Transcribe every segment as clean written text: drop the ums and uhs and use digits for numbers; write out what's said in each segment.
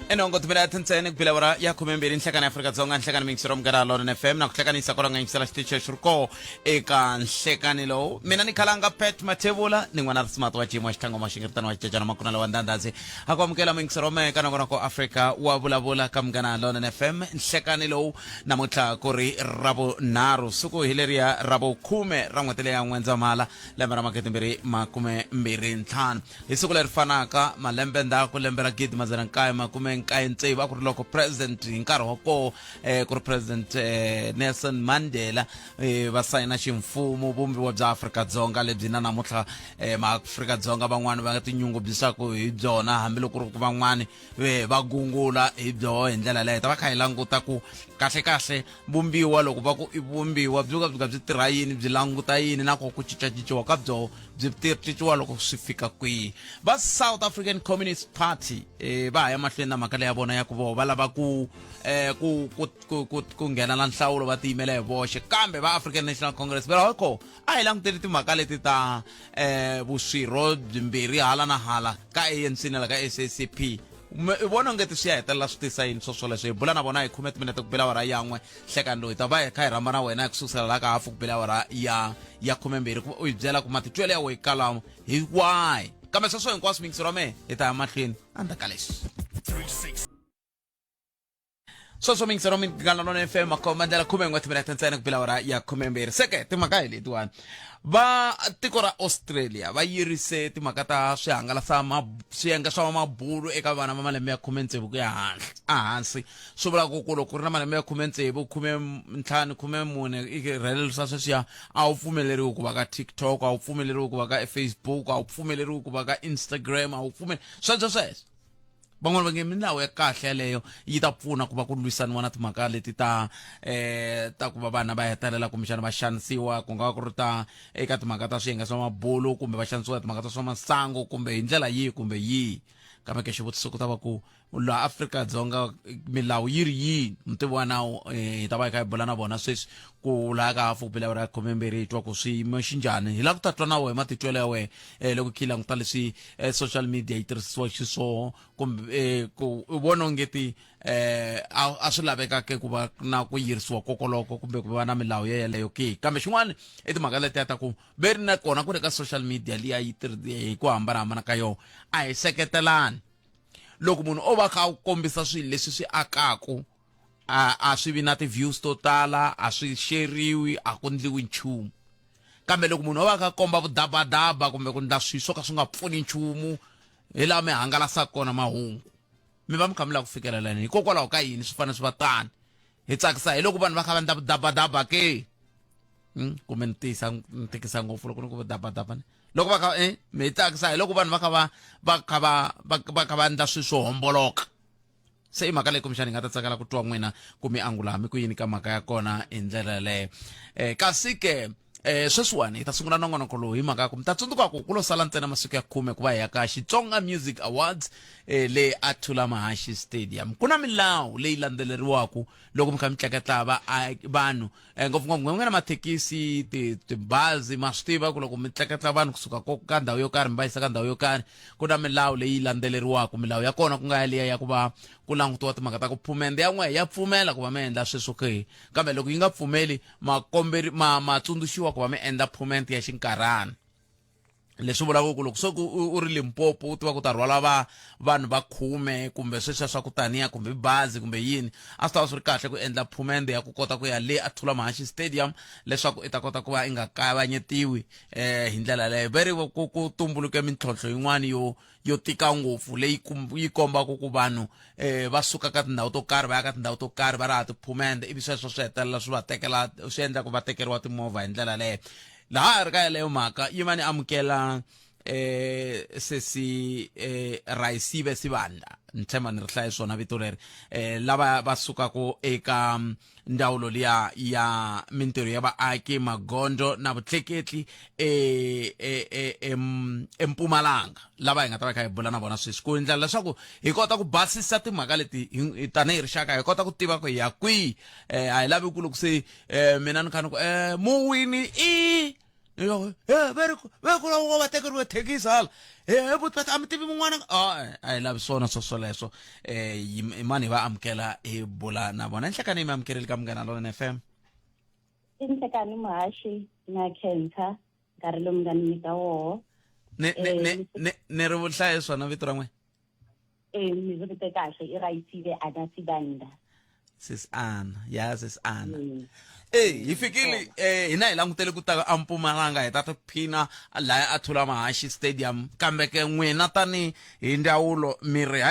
enongo tumela thentsene kupila wara ya khumembiri nhlekana ya Afrika Dzonga nhlekana mingisiro mgara lona FM na kuhlekanisa kora nga yingisela xitichi xurko eka nhlekani lowu mina ni khalanga Pet Mathebula ni n'wana smart wa chimo xithango maxingiritano wa xicecana makuna lawa ndandazi akwamukela mingisiro meka na kona ko Africa wa vulavula ka mgana lona FM nhlekani lowu namuntlha ku ri Ravunharhu siku hileria ravo 10 ra n'wetele ya N'wendzamhala lembe ra 2025 hi siku leri fanaka malembe ndzhaku lembe ra 1999 ku ri loko president hi nkarhi wa ko ku ri president Nelson Mandela va sayina ximfumo vumbiwa bya Afrika Dzonga lebyi na namuntlha maAfrika Dzonga van'wana va nga tinyungubyisaka hi byona hambiloko ri ku van'wana va gungula hi byo hi ndlela leyo va kha hi languta ku kahle vumbiwa loko va ku i vumbiwa byi tirha yini byi languta yini na ku cincacinciwa ka byo byi tirhisiwa loko swi fika kwihi va South African Communist Party va ya mahlweni na mhaka leyi ya vona ya ku va lava ku nghena na nhlawulo va tiyimela hi voxe kambe va African National Congress va loko a hi languteli timhaka leti ta vuswirho byimbirhi hala na hala ka ANC na la ka SACP vona ngeti swi ya hetelela swi tisa yini swoleswo hi bula na vona hi 10 minute ku bela wara yan'we nhlekani loyi ta va hi kha hi rhamba na wena hi ku susela la ka hafu ku bela wara ya 12 ku u hi byela ku matitwelo ya we kala hi why kambe sweswo hinkwaswo mingisiro me hi ta ya mahlweni andaka leswi sweswo mingisiro migana lona FM makomandela 10 minute ntsena ku bela wara ya 12 seke timhaka hi letiwani va tiko ra Australia va yirise timhaka ta swiyenga swa mabulu eka vana va malembe ya 16 ku ya hansi swi vula ku loko ri na malembe ya 16 15 14 i relisa sweswiya a wu pfumeleriwi ku va ka TikTok a wu pfumeleriwi ku va ka Facebook a wu pfumeleriwi ku va ka Instagram a wu sweswo van'wana va nge milawu ya kahle leyo yi ta pfuna ku va ku lwisaniwa na timhaka leti ta ku va vana va hetelela kumbexana va xanisiwa ku nga ku ri ta eka timhaka ta swiyenga swa mabulu kumbe va xanisiwa timhaka ta swa masangu kumbe hi ndlela yihi kumbe yihi kambe ke xivutiso ku ta va ku laha Afrika Dzonga milawu yi ri yini mi ti vona hi ta va hi kha hi bula na vona sweswi ku laha ka hafu ku bela ra 12 hi twa ku swiyimo xinjhani hi la ku tatwa na wehe matitwelo ya wehe loko khi languta leswi social media yi tirhisiwa xiswona kumbe ku vona ongeti a swi lavekaka ku va na ku yirisiwa kokoloko kumbe ku va na milawu yeleyo ke kambe xin'wana i timhaka leti ta ku ve ri na kona ku ri ka social media liya yi hi ku hambanahambana ka yona a hi seketelani loko munhu o va kha u kombisa swilo leswi swi akaku a swi vi na ti-views to tala a swi sheriwi a ku ndliwi nchumu kambe loko munhu o va kha komba vudabadaba kumbe ku ndla swilo swo ka swi nga pfuni nchumu hi laha mi hangalasaka kona mahungu mi va mi kha mi lava ku fikelelani hikokwalaho ka yini swi fanele swi va tani hi tsakisa hi loko vanhu va kha va ndla vudabadaba ke kumbe ni tikisa ngopfu loko ni ku vudabadaba loko va kha mi tsakisa hi loko vanhu va kha va ndla swilo swo homboloka se i mhaka leyi kumbexani hi nga ta tsakela ku twa n'wina ku mi angula mi ku yini ka mhaka ya kona hi ndlela leyo kasi ke sweswiwani hi ta sungula nongonoko lowu hi mhaka ya ku mi ta tsundzuka ku lo sala ntsena masiku ya 10 ku va hi ya ka Xitsonga Music Awards le a Thula Mahashi Stadium ku na milawu leyi landzeleriwaku loko mi kha mi tleketla vanhu ngopfungopfu n'wina mathekisi tibazi ma swi tiva ku loko mi tleketla vanhu kusuka ka ndhawu yo karhi mi va yisa ka ndhawu yo karhi ku na milawu leyi landzeleriwaku milawu ya kona ku nga ya liya ya ku va ku langutiwa timhaka ta ku phumende ya n'wehe ya pfumela ku va mi endla sweswo ke kambe loko yi nga pfumeli matsundzuxiwa ku va mi endla phumende ya xinkarhana leswi vulaka ku loko so u ri Limpopo u tiva ku ta rhwala vanhu va 10 kumbe sweswiya swa ku taniya kumbe bazi kumbe yini a swi ta va swi ri kahle ku endla phumende ya ku kota ku ya le a Thula Mahashi Stadium leswaku i ta kota ku va i nga kavanyetiwi hi ndlela leyo veri ku tumbuluke mintlhontlho yin'wana yo tika ngopfu leyi yi kombaka ku vanhu va suka ka tindhawu to karhi va ya ka tindhawu to karhi va raha tiphumende ivi sweswo swi hetelela swi endla ku va tekeriwa timovha hi ndlela leyo laha ri ka yaleyo mhaka yi va ni amukela sesi Raisibe Sibanda ni tshemba ni ri hlaye swona vito leri lava va sukaka eka ndzawulo liya ya mintirho ya vaaki magondzo na vutleketli eMpumalanga lava hi nga ta va kha hi bula na vona sweswi ku endlela leswaku hi kota ku basisa timhaka leti tanihi rixaka hi kota ku tiva ku hi ya kwihi a hi lavi ku loko se mina ni kha ni ku muwini Very cool, va tekeriwe thekisi hala but a mi tivi mun'wana a hi lavi swona swoswoleswo mani va amukela hi bula na vona nhlekani mi amukerile ka Munghana Lonene FM. Inhlekani Muhashi na Khensa nkarhi lowu mi nga ni nyika woho. Ni ri vuhlayi swona vito ra n'wina? Mi vite kahle i Raisibe Ana Sibanda. Sis Ana, ya Sis Ana. Hi fikile hina hi langutele ku ta eMpumalanga hi ta tiphina laha a Thulamahashe Stadium kambe ke n'wina tani hi ndzawulo miri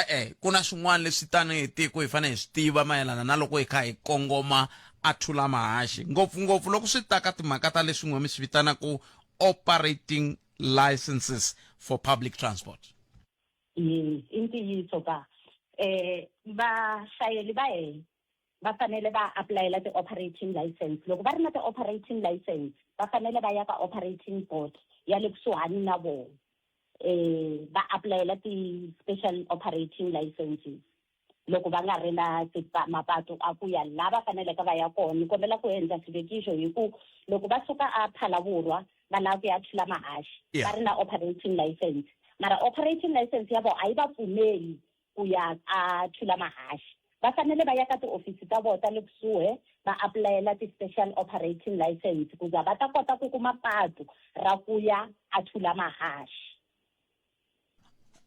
ku na swin'wana leswi tani hi tiko hi fanele hi swi tiva mayelana na loko hi kha hi kongoma a Thulamahashe ngopfungopfu loko swi ta ka timhaka ta leswi n'we mi swi vitanaku operating licenses for public transport. Yes, i ntiyiso ka vahlayeli va hina va fanele va aplayela ti-operating license. Loko va ri na ti-operating license va fanele va ya ka operating board ya le kusuhani na vona va aplayela ti-special operating licenses. Loko va nga ri na mapatu a ku ya la va faneleke va ya kona ni kombela ku endla xivekiso hi ku loko va suka a Phalavurwa va lava ku ya Thulamahashe va ri na operating license mara operating license ya vona a yi va pfumeli ku ya a Thulamahashe. Va fanele va ya ka tiofisi ta vona ta le kusuhi va aplayela ti-special operating license ku za va ta kota ku kuma patu ra ku ya a Thulamahashe.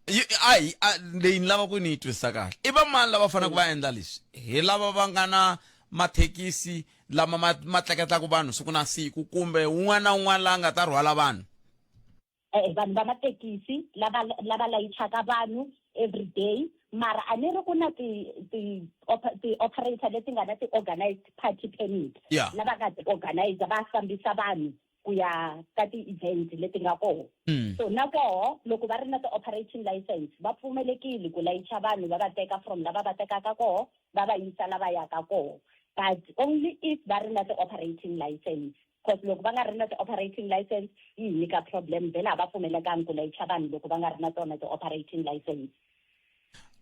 Leyi ni lava ku ni yi twisisa kahle i va mani lava faneleke va endla leswi hi lava va nga na mathekisi lama ma tleketlaka vanhu siku na siku kumbe un'wana na un'wana la nga ta rhwala vanhu? Vanhu va mathekisi lava layichaka vanhu every day mara a ni ri ku na ti-operator leti nga na ti-organized party permit lava nga ti-organize va fambisa vanhu ku ya ka ti-event leti nga kona. So na koho loko va ri na ti-operating license va pfumelekile ku layicha vanhu va va teka from lava va tekaka koho va va yisa lava yaka koho but only if va ri na ti-operating license because loko va nga ri na ti-operating license yi nyika problem vhela a va pfumelekangi ku layicha vanhu loko va nga ri na tona ti-operating license.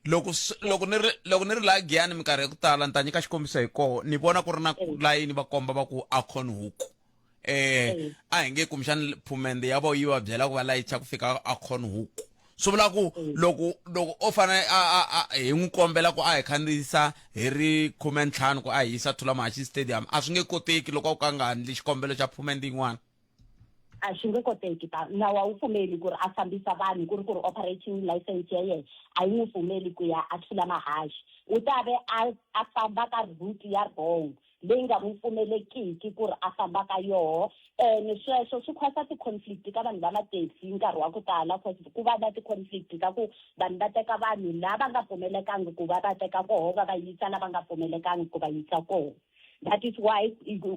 Loko ni ri laha Giyani minkarhi ya ku tala ni ta nyika xikombiso hi koho ni vona ku ri na layini va komba va ku Akhonhuku a hi nge kumbexani phumende ya vona yi va byela ku va layicha ku fika Akhonhuku swi vula ku loko o fane hi n'wi kombela ku a hi khandziyisa hi ri 15 ku a hi yisa Thulamahashe Stadium a swi nge koteki loko ka nga ndli xikombelo xa phumende yin'wana? A swi nge koteki nawu a wu pfumeli ku ri a fambisa vanhu ku ri operating license ya yena a yi n'wi pfumeli ku ya a Thulamahashe. U ta ve a famba ka route ya wrong leyi nga n'wi pfumelekiki ku ri a famba ka yoho ni sweswo swi khosa ti-conflict ka vanhu va mathekisi nkarhi wa ku tala ku va na ti-conflict ta ku vanhu va teka vanhu lava nga pfumelekangi ku va teka koho va va yisa lava nga pfumelekangi ku va yisa koho. That is why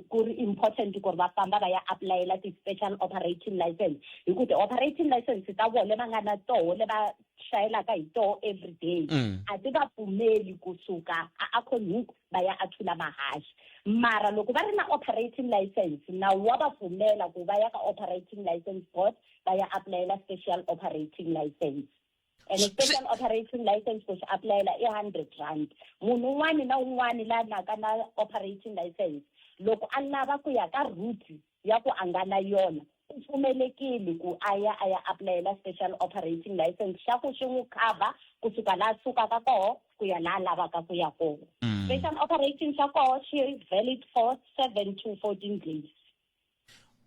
ku ri important ku ri va famba va ya aplayela ti-special operating license hi ku ti-operating license ta vona va nga na toho le va hlayelaka hi toho every day a ti va pfumeli kusuka a Akhonhuku va ya a Thulamahashe mara loko va ri na operating license nawu wa va pfumela ku va ya ka operating license board va ya aplayela special operating license. And a special operating license ku xi aplayela i R100. Munhu un'wana na un'wana la naka na operating license loko a lava ku ya ka route ya ku a nga na yona u pfumelekile ku a ya aplayela special operating license xa ku xi n'wi cover kusuka laha sukaka koho ku ya laha lavaka ku ya koho. Special operating xa koho xi valid for 7 to 14 days.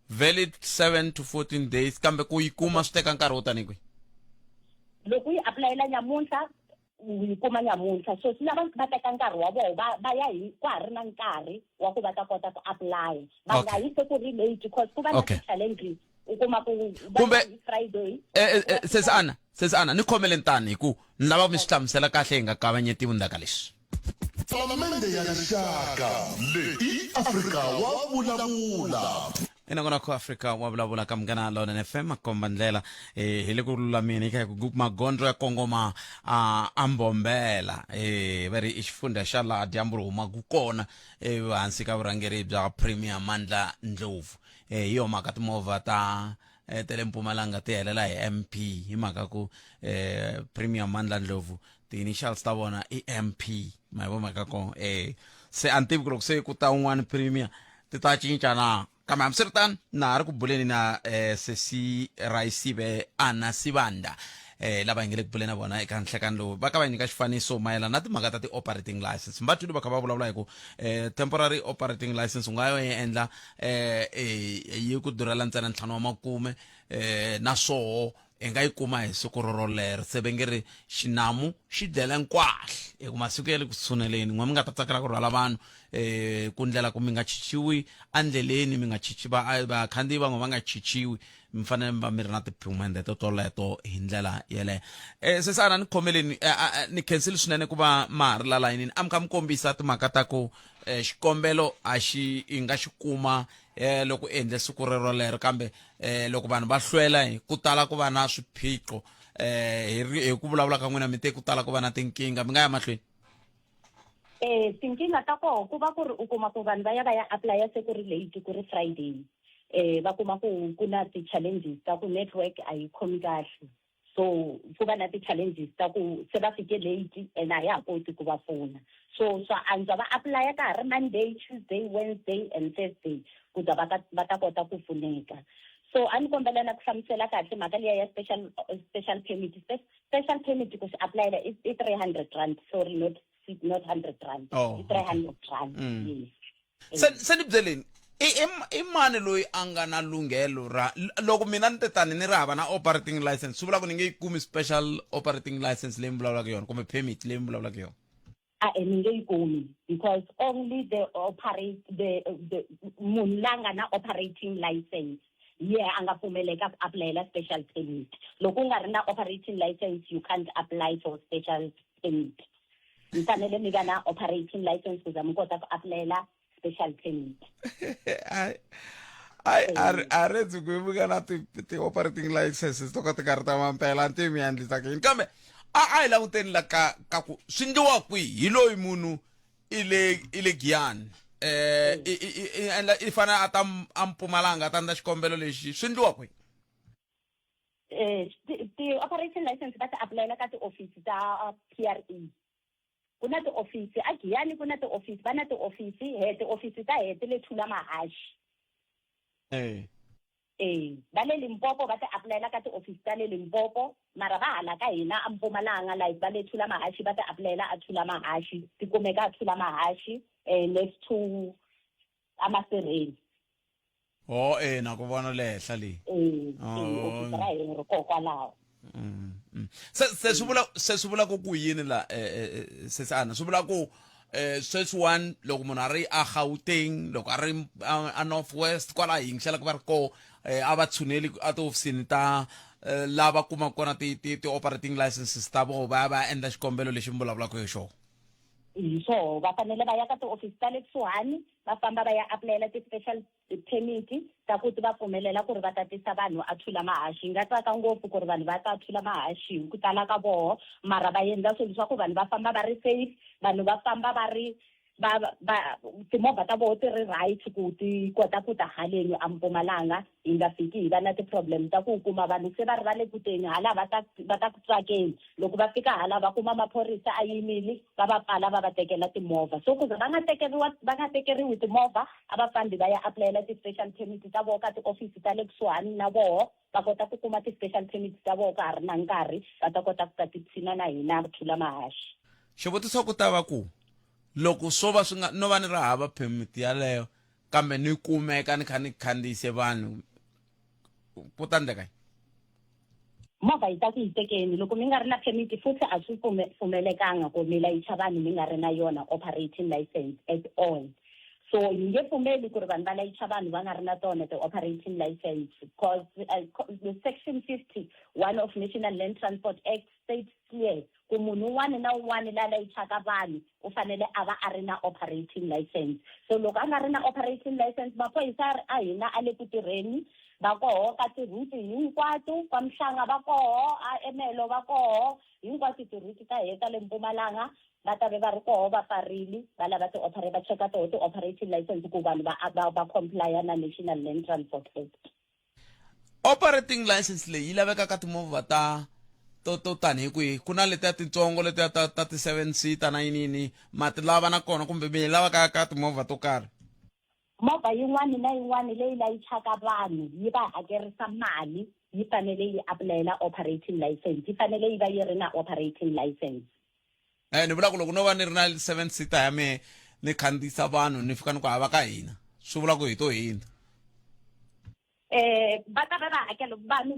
Valid 7 to 14 days kambe ku yi kuma swi teka nkarhi wo tani kwihi? Loko yi aplayela nyamuntlha u yi kuma nyamuntlha so swi lava va teka nkarhi wa vona va ya hi ku ha ri na nkarhi wa ku va ta kota ku apply va nga yi se ku ri late because ku va na ti-challenges u kuma ku kumbe Friday. Sis Ana ni khomele ntani hi ku ni lava mi swi hlamusela kahle hi nga kavanyeti vundaka leswi. Palamende ya rixaka leyi Afrika wa vulavula. Ina kona ku Afrika wa vulavula ka Munghana Lonene FM komba ndlela hi le ku lulamini ka ku magondzo ya kongoma a Mbombela vari i xifundza xa laha dyambu ri huma ku kona hansi ka vurhangeri bya Premier Mandla Ndlovu hi yo mhaka timovha ta tele Mpumalanga ti helela hi MP hi mhaka ku Premier Mandla Ndlovu ti-initials ta vona i MP ma vo mhaka ko se antivi ku loko se ku ta un'wana Premier ti ta cinca na kambe hambiswiritano na ha ri ku buleni na sesi Raisibe Ana Sibanda lava hi nge le ku buleni na vona eka nhlekani lowu va ka va nyika xifaniso mayelana na timhaka ta ti-operating license va twile va kha va vulavula hi ku temporary operating license u nga yo yi endla yi ku durhela ntsena 5,000 na swoho i nga yi kuma hi siku rorolero se ve nge ri xinamu xi dlele nkwahle hi ku masiku ya le ku tshuneleni n'we mi nga ta tsakela ku rhwala vanhu ku ndlela ku mi nga chichiwi andleleni mi nga chichi vakhandziyi van'we va nga chichiwi mi fanele mi va mi ri na tiphumende toleto hi ndlela yeleyo sesana ni khomeleni ni khensile swinene ku va ma ha ri la layinini a mi kha mi kombisa timhaka ta ku xikombelo a xi i nga xi kuma loko endle siku rero kambe loko vanhu va hlwela ku tala ku va na swiphiqo hi ku vulavula ka n'wina mi te ku tala ku va na tinkinga mi nga ya mahlweni tinkinga ta koho ku va ku ri u kuma ku vanhu va ya apply se ku ri late ku ri Friday va kuma ku na ti-challenges ta ku network a yi khomi kahle so ku va na ti-challenges ta ku se va fike late and a ya ha koti ku va pfuna so swa antswa va apply ka ha ri Monday, Tuesday, Wednesday and Thursday ku za va ta kota ku pfuneka so a ni kombela na ku hlamusela kahle mhaka liya ya special permit special permit ku xi aplyela i 300 rand sorry not 100 rand i 300 rand yes se ni byeleni i mani loyi a nga na lunghelo ra loko mina ni te tani ni ri hava na operating license swi vula ku ni nge yi kumi special operating license leyi mi vulavulaka yona kumbe permit leyi mi vulavulaka yona ni nge yi kumi because only the munhu la nga na operating license a nga pfumeleka ku aplyela special permit loko u nga ri na operating license you can't apply for special permit mi fanele mi va na operating license ku za mi kota ku aplyela special permit a redzi ku vuka na ti-operating licenses to ka ti nga ri ta mampela nti mi endlisa ke yini kambe a hi languteni la ka ku swi endliwa kwihi hi loyi munhu i le Giyani endla i fane a ta Mpumalanga a ta endla xikombelo lexi swi endliwa kwihi ti-operating license va ti aplyela ka ti-office ta PRE ku na ti-office a Giyani ku na ti-office va na ti-office ta hete le Thula Mahashi va le Limpopo va ti aplyela ka ti-office ta le Limpopo mara va hala ka hina a Mpumalanga like va le Thula Mahashi va ti aplyela a Thula Mahashi ti kumeka a Thula Mahashi next to Amasereni na ku vona le henhla leyi office ra hina ri kokwalaho se swi vula ku yini la sesana swi vula ku sweswiwani loko munhu a ri a Gauteng loko a ri a North West kwala hinxela ku va ri ko a va tshuneli a tiofisini ta lava kumaka kona ti-operating licenses ta voho va ya endla xikombelo lexi mi vulavulaka hi xona so va fanele va ya ka ti-office ta le kusuhani va famba va ya aplyela ti-special permit ta ku ti va pfumelela ku ri va tatisa vanhu a Thula Mahashi nga tsaka ngopfu ku ri vanhu va ta Thula Mahashi hi ku tala ka voho mara va endla swilo swa ku vanhu va famba va ri safe vanhu va famba va ri timovha ta voho ti ri right ku ti kota ku ta haleni a Mpumalanga hi nga fiki hi va na ti-problem ta ku kuma vanhu se va ri va le kuteni hala va ta ku tsakeni loko va fika hala va kuma maphorisa a yimile va va pfala va va tekela timovha so ku za va nga tekeriwi timovha a va fambi va ya aplyela ti-special permit ta voho ka ti-office ta le kusuhani na voho va kota ku kuma ti-special permit ta voho ka ha ri na nkarhi va ta kota ku ta tiphina na hina Thula Mahashi xivutiso ku ta va ku loko swo va swi nga no va ni ri hava permit yaleyo kambe ni kumeka ni kha ni khandziyise vanhu ku ta endleka movha yi ta ku yi tekeni loko mi nga ri na permit futhi a swi pfumelekanga ku mi layicha vanhu mi nga ri na yona operating license at all so yi nge pfumeli ku ri vanhu va layicha vanhu va nga ri na tona ti-operating license because the section 50 one of National Land Transport Act states clear ku munhu un'wana na un'wana la layichaka vanhu u fanele a va a ri na operating license so loko a nga ri na operating license maphorisa a hina a le ku tirheni va koho ka ti-route hinkwato kwa Mhlanga va koho a Emelo va koho hinkwato ti-route ta heta le Mpumalanga va ta ve va ri koho va pfarile va lava va cheka toho ti-operating license ku vanhu va complya na National Land Transport Act operating license leyi yi laveka ka timovha to tani hi kwihi ku na letiya titsongo letiya ta ti-7 seater na yinini mati lava na kona kumbe mi lava ka timovha to karhi movha yin'wana na yin'wana leyi layichaka vanhu yi va hakerisa mali yi fanele yi apulayela operating license yi fanele yi va yi ri na operating license. Ni vula ku loko no va ni ri na 7 seater ya me ni khandziyisa vanhu ni fika ni ku hava ka hina swi vula ku hi to hina. Va ta va va hakela vanhu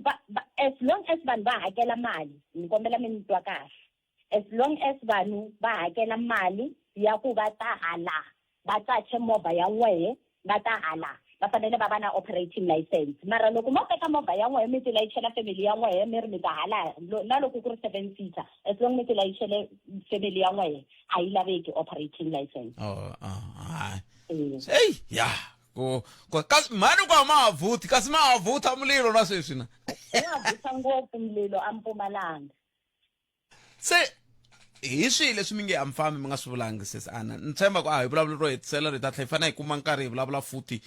as long as vanhu va hakela mali ni kombela mi ni twa kahle as long as vanhu va hakela mali ya ku va ta hala va qache movha ya n'wehe va ta hala va fanele va va na operating license mara loko mo teka movha ya n'wehe mi ti layichela family ya n'wehe mi ri mi ta hala na loko ku ri 7 seater as long mi ti layichele family ya n'wehe a yi laveki operating license. Hey ya kasi mani kwa maavuti kasi maavuta mulilo na sweswi na vuta ngopfu mulilo a Mpumalanga. Se hi swihi leswi mi nge amfambi mi nga swi vulangi sesi Ana ni tshemba ku hi vulavula ro hetisela ri ta tlhela hi fanele hi kuma nkarhi hi vulavula futhi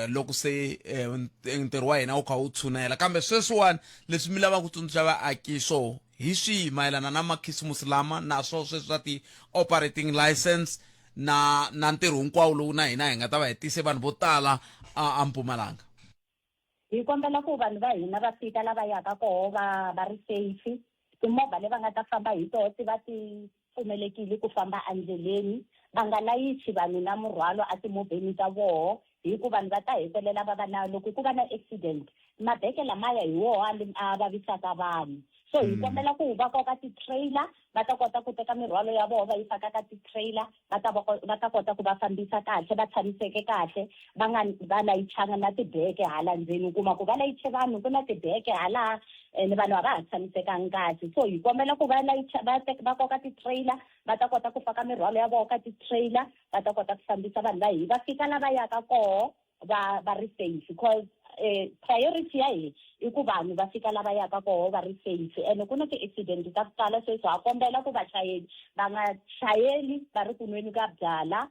loko se ntirho wa hina wu kha wu tshunela kambe sweswiwani leswi mi lavaka ku tsundzuxa vaaki swo hi swihi mayelana na makhisimusi lama na swo sweswi swa ti-operating license na ntirho hinkwawo lowu na hina hi nga ta va hi tise vanhu vo tala a Mpumalanga. Hi kombela ku vanhu va hina va fika lava yaka koho va ri safe timovha leva nga ta famba hi toho ti va ti pfumelekile ku famba endleleni va nga layichi vanhu na murhwalo a timovheni ta voho hi ku vanhu va ta hetelela va va na loko ku va na accident mabeke lamaya hi woho a vavisaka vanhu so hi kombela ku va koka ti-trailer va ta kota ku teka mirhwalo ya voho va yi faka ka ti-trailer va ta kota ku va fambisa kahle va tshamiseke kahle va layichanga na tibeke hala ndzeni u kuma ku va layiche vanhu ku na tibeke hala and vanhu a va ha tshamisekanga kahle so hi kombela ku va koka ti-trailer va ta kota ku faka mirhwalo ya voho ka ti-trailer va ta kota ku fambisa vanhu va hi va fika lava yaka koho va ri safe because priority ya hi i ku vanhu va fika lava yaka koho va ri safe and ku na ti-accident ta ku tala sweswi ha kombela ku vachayeli va nga chayeli va ri kunweni ka byala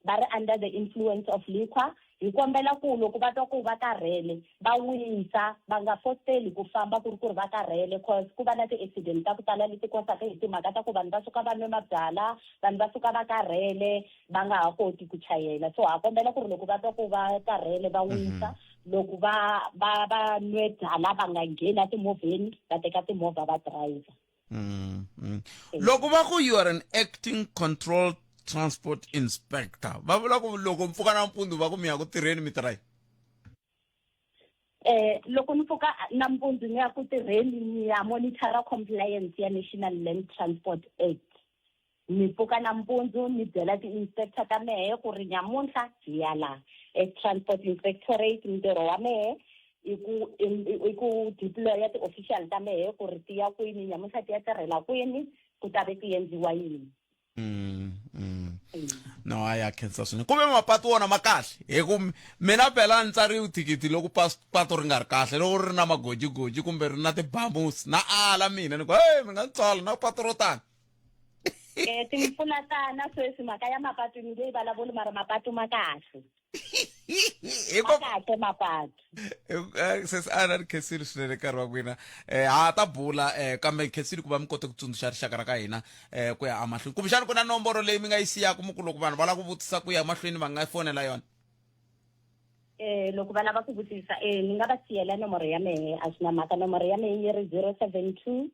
va ri under the influence of liquor hi kombela ku loko va twa ku va karhele va wisa va nga fosteli ku famba ku ri va karhele cause ku va na ti-accident ta ku tala leti kosaka hi timhaka ta ku vanhu va suka va nwe mabyala vanhu va suka va karhele va nga ha koti ku chayela so ha kombela ku ri loko va twa ku va karhele va wisa loko va nwe byala va nga ngheni timovheni va teka timovha va driver. Loko va ku you are an acting control transport inspector va vula ku loko mpfuka nampundzu va ku mi ya ku tirheni mi tirha loko ni pfuka nampundzu ni ya ku tirheni ni ya monitora compliance ya National Land Transport Act ni pfuka nampundzu ni byela ti-inspector ta mehe ku ri nyamuntlha hi ya laha transport inspectorate ntirho wa mehe i ku deploya ti-official ta mehe ku ri ti ya kwini nyamuntlha ti ya tirhela kwini ku ta ve ti endliwa yini. No aya khensa swinene kumbe mapatu wona ma kahle hi ku mina phela ni tsariwi thikithi loko patu ri nga ri kahle loko ri na magojigoji kumbe ri na tibambusi na ala mina ni ku hey mi nga ni tswala na patu ro tani ti mi pfuna tana sweswi mhaka ya mapatu ni leyi vulavuli mara mapatu ma kahle kahle mapatu sesi Ana ni khensile swinene nkarhi wa n'wina ha ta bula kambe khensile ku va mi kote ku tsundzuxa rixaka ra ka hina ku ya amahlweni kumbexani ku na nomboro leyi mi nga yi siyaka mu ku loko vanhu va lava ku vutisa ku ya mahlweni va nga fonela yona. Loko va lava ku vutisa ni nga va siyela nomoro ya mehe a swi na mhaka nomoro ya mehe yi ri 072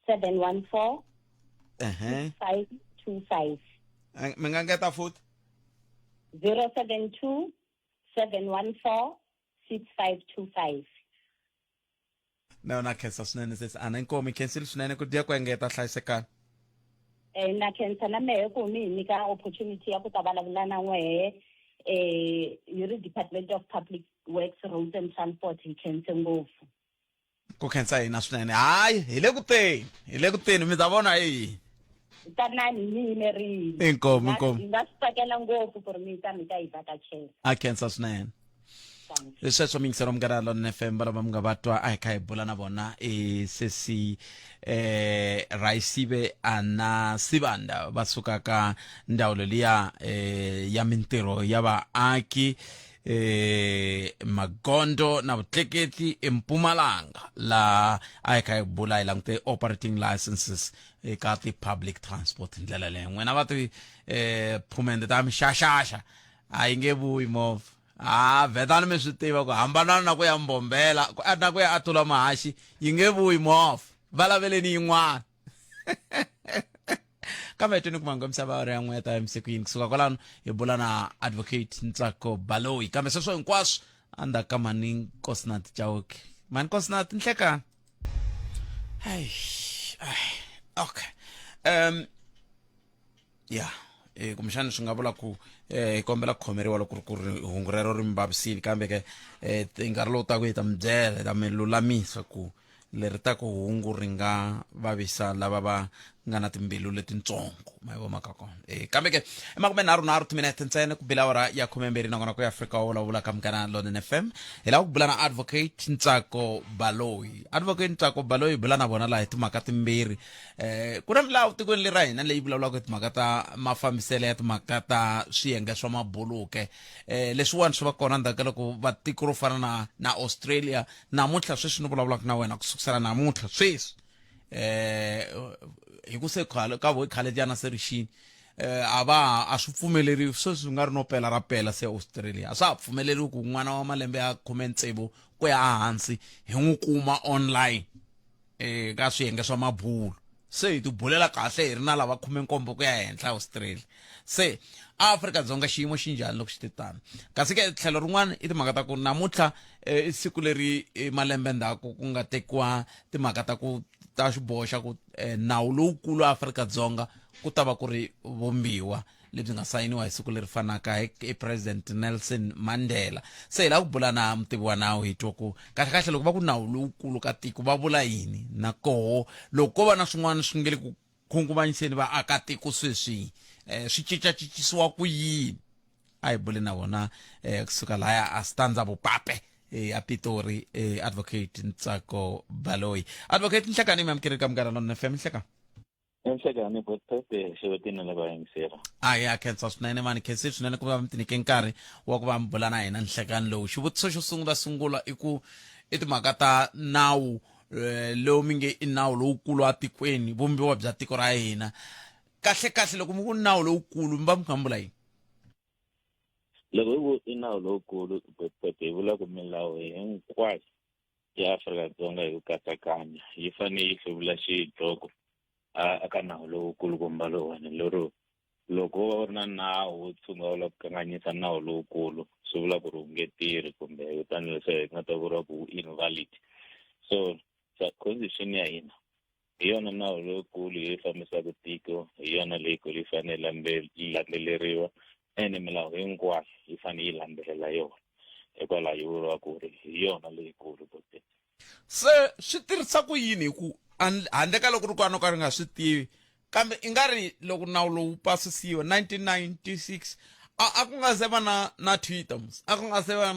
714 6525 mi nga ngeta futhi 072 714 6525. na khensa swinene sesi Ana inkomi khensile swinene ku diya ku engeta hlayisekani. Na khensa na mehe ku mi hi nyika opportunity ya ku ta vulavula na n'wehe hi ri Department of Public Works Roads and Transport hi khense ngopfu. Ku khensa hina swinene hayi hi le ku teni mi ta vona hi tanani mi yimerile inkomi hi nga swi tsakela ngopfu ku ri mi ta hi vhakachela a khensa swinene. Sweswo mingisero mugara London FM balava mi nga vatwa a hi kha hi bula na vona sesi Raisibe Ana Sibanda va suka ka ndhawu liya ya mintirho ya vaaki Magondo na Vutleketli eMpumalanga la a ka bula ilangte operating licenses ka ti public transport ndlela le n'wena va ti phumende ta mixaxaxa a yi nge vuyi movha vetani mi swi tiva ku hambana na ku ya Mbombela na ku ya Atula Mahashi yi nge vuyi movha va laveleni yin'wana kambe tuni kuma ngomsava ri yan'we ta emsikwini kusuka kwalano hi bula na advocate Ntsako Baloyi kambe sweswo hinkwaswo anda ka mani Nkosinathi Chauke mani Nkosinathi nhlekani okay yeah kumshana swi nga vula ku hi kombela ku khomeriwa loko ku ri hungu rero ri mbavisile kambe ke nkarhi lowu ta ku hi ta mi byela ta mi lulamisa ku leri ta ku hungu ri nga vavisa lava va nga na timbilu letitsongo ma hi voma ka kona kambe ke emakumenharhu timinete ntsena ku bila awara ya 12 nakona ku ya Afrika wo vulavula ka Mugana London FM hi lava ku bula na advocate Ntsako Baloyi advocate Ntsako Baloyi bula na vona laha hi timhaka timbirhi ku na milawu tikweni lera hina leyi vulavulaka hi timhaka ta mafambiselo ya timhaka ta swiyenge swa mabuluke leswiwani swi va kona ndzhaku loko va tiko ro fana na Australia namuntlha sweswi ni vulavulaka na wena kusukusela namuntlha sweswi hi ku se ka vo khale jana se rixini a swi pfumeleriwi sweswi nga ri no pela ra pela se Australia a swa ha pfumeleriwi ku n'wana wa malembe ya 16 ku ya hansi hi n'wi kuma online ka swiyenge swa mabulo se hi tibulela kahle hi ri na lava 17 ku ya henhla Australia se Afrika-Dzonga xiyimo xi njhani loko xi titano kasi ke tlhelo rin'wana i timhaka ta ku namuntlha i siku leri malembe ndzhaku ku nga tekiwa timhaka ta ku ta xiboho xa ku nawu lowukulu wa Afrika-Dzonga ku ta va ku ri vumbiwa lebyi nga sayiniwa hi siku leri fanaka hi President Nelson Mandela se hi la ku bula na mutivi wa nawu hi twa ku kahle loko va ku nawu lowukulu ka tiko va vula yini na koho loko ko va na swin'wana swi nge le ku khunguvanyiseni vaakatiko sweswi swi cincacincisiwa ku yini a hi bule na vona kusuka laya a Stanza Vupape a Pitori advocate Ntsako Baloyi advocate nhlekani mi amukeri ka Mugana London FM nhlekani nhlekani Vupape xewetini lava yingisela ya khensa swinene mani khensi swinene ku va mi tinike nkarhi wa ku va mi bula na hina nhlekani lowu xivutiso xo sungula i ku i timhaka ta nawu lowu mi nge i nawu lowukulu wa tikweni vumbiwa bya tiko ra hina kahle loko mi ku nawu lowukulu mi va mi khambula yini loko i nawu lowukulu Vupape hi vula ku milawu hinkwayo ya Afrika-Dzonga hi ku katsakanya yi fanele yi hluvula xidloko aka nawu lowukulu kumba lowani lero loko va ri na nawu wo tshungula ku kanganyisa nawu lowukulu swi vula ku ri wu nge tirhi kumbe kutani leswi hi nga ta vuriwa ku invalid so constitution ya hina hi yona nawu lowukulu yi fambisaka tiko hi yona leyikulu yi fanele yi landzeleriwa ene milawu hinkwayo yi fanele yi landzelela yona hikwalaho yi vuriwa ku ri hi yona leyikulu se swi tirhisa ku yini hi ku handle ka loko ri kwano ka ri nga swi tivi kambe i nga ri loko nawu lowu pasisiwa 1996 a ku nga se va na Twitter a ku nga se va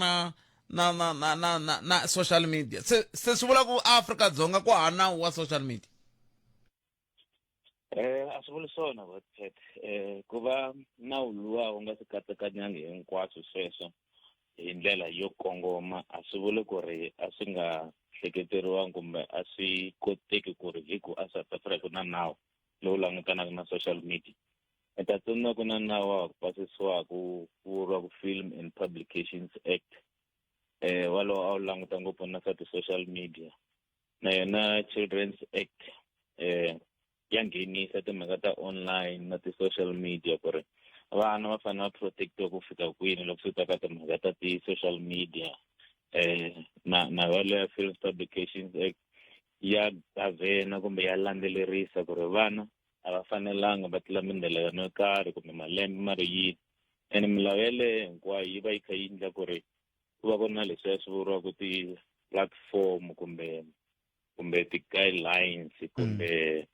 na social media se swi vula ku Afrika-Dzonga ku ha nawu wa social media a swi vuli swona Vupape ku va nawu luwa wu nga swi katsakanyanga hinkwaswo sweswo hi ndlela yo kongoma a swi vuli ku ri a swi nga hleketeriwangi kumbe a swi koteki ku ri hi ku a South Africa ku na nawu lowu langutanaka na social media hi ta tsundzuka ku na nawu wa ku pasisiwaka ku vuriwa ku Film and Publications Act walowo a wu languta ngopfu na swa ti-social media na yona Children's Act ya nghenisa timhaka ta online na ti-social media ku ri vana va fanele va protectiwa ku fika kwini loko swi ta ka timhaka ta ti-social media na waleya Film Publications Act ya gavhena kumbe ya landzelerisa ku ri vana a va fanelanga va tlula mindzelelano yo karhi kumbe malembe ma ri yini ene milawu yaleyo hinkwayo yi va yi kha yi endla ku ri ku va ku na leswiya swi vuriwaka ti-platform kumbe ti-guidelines kumbe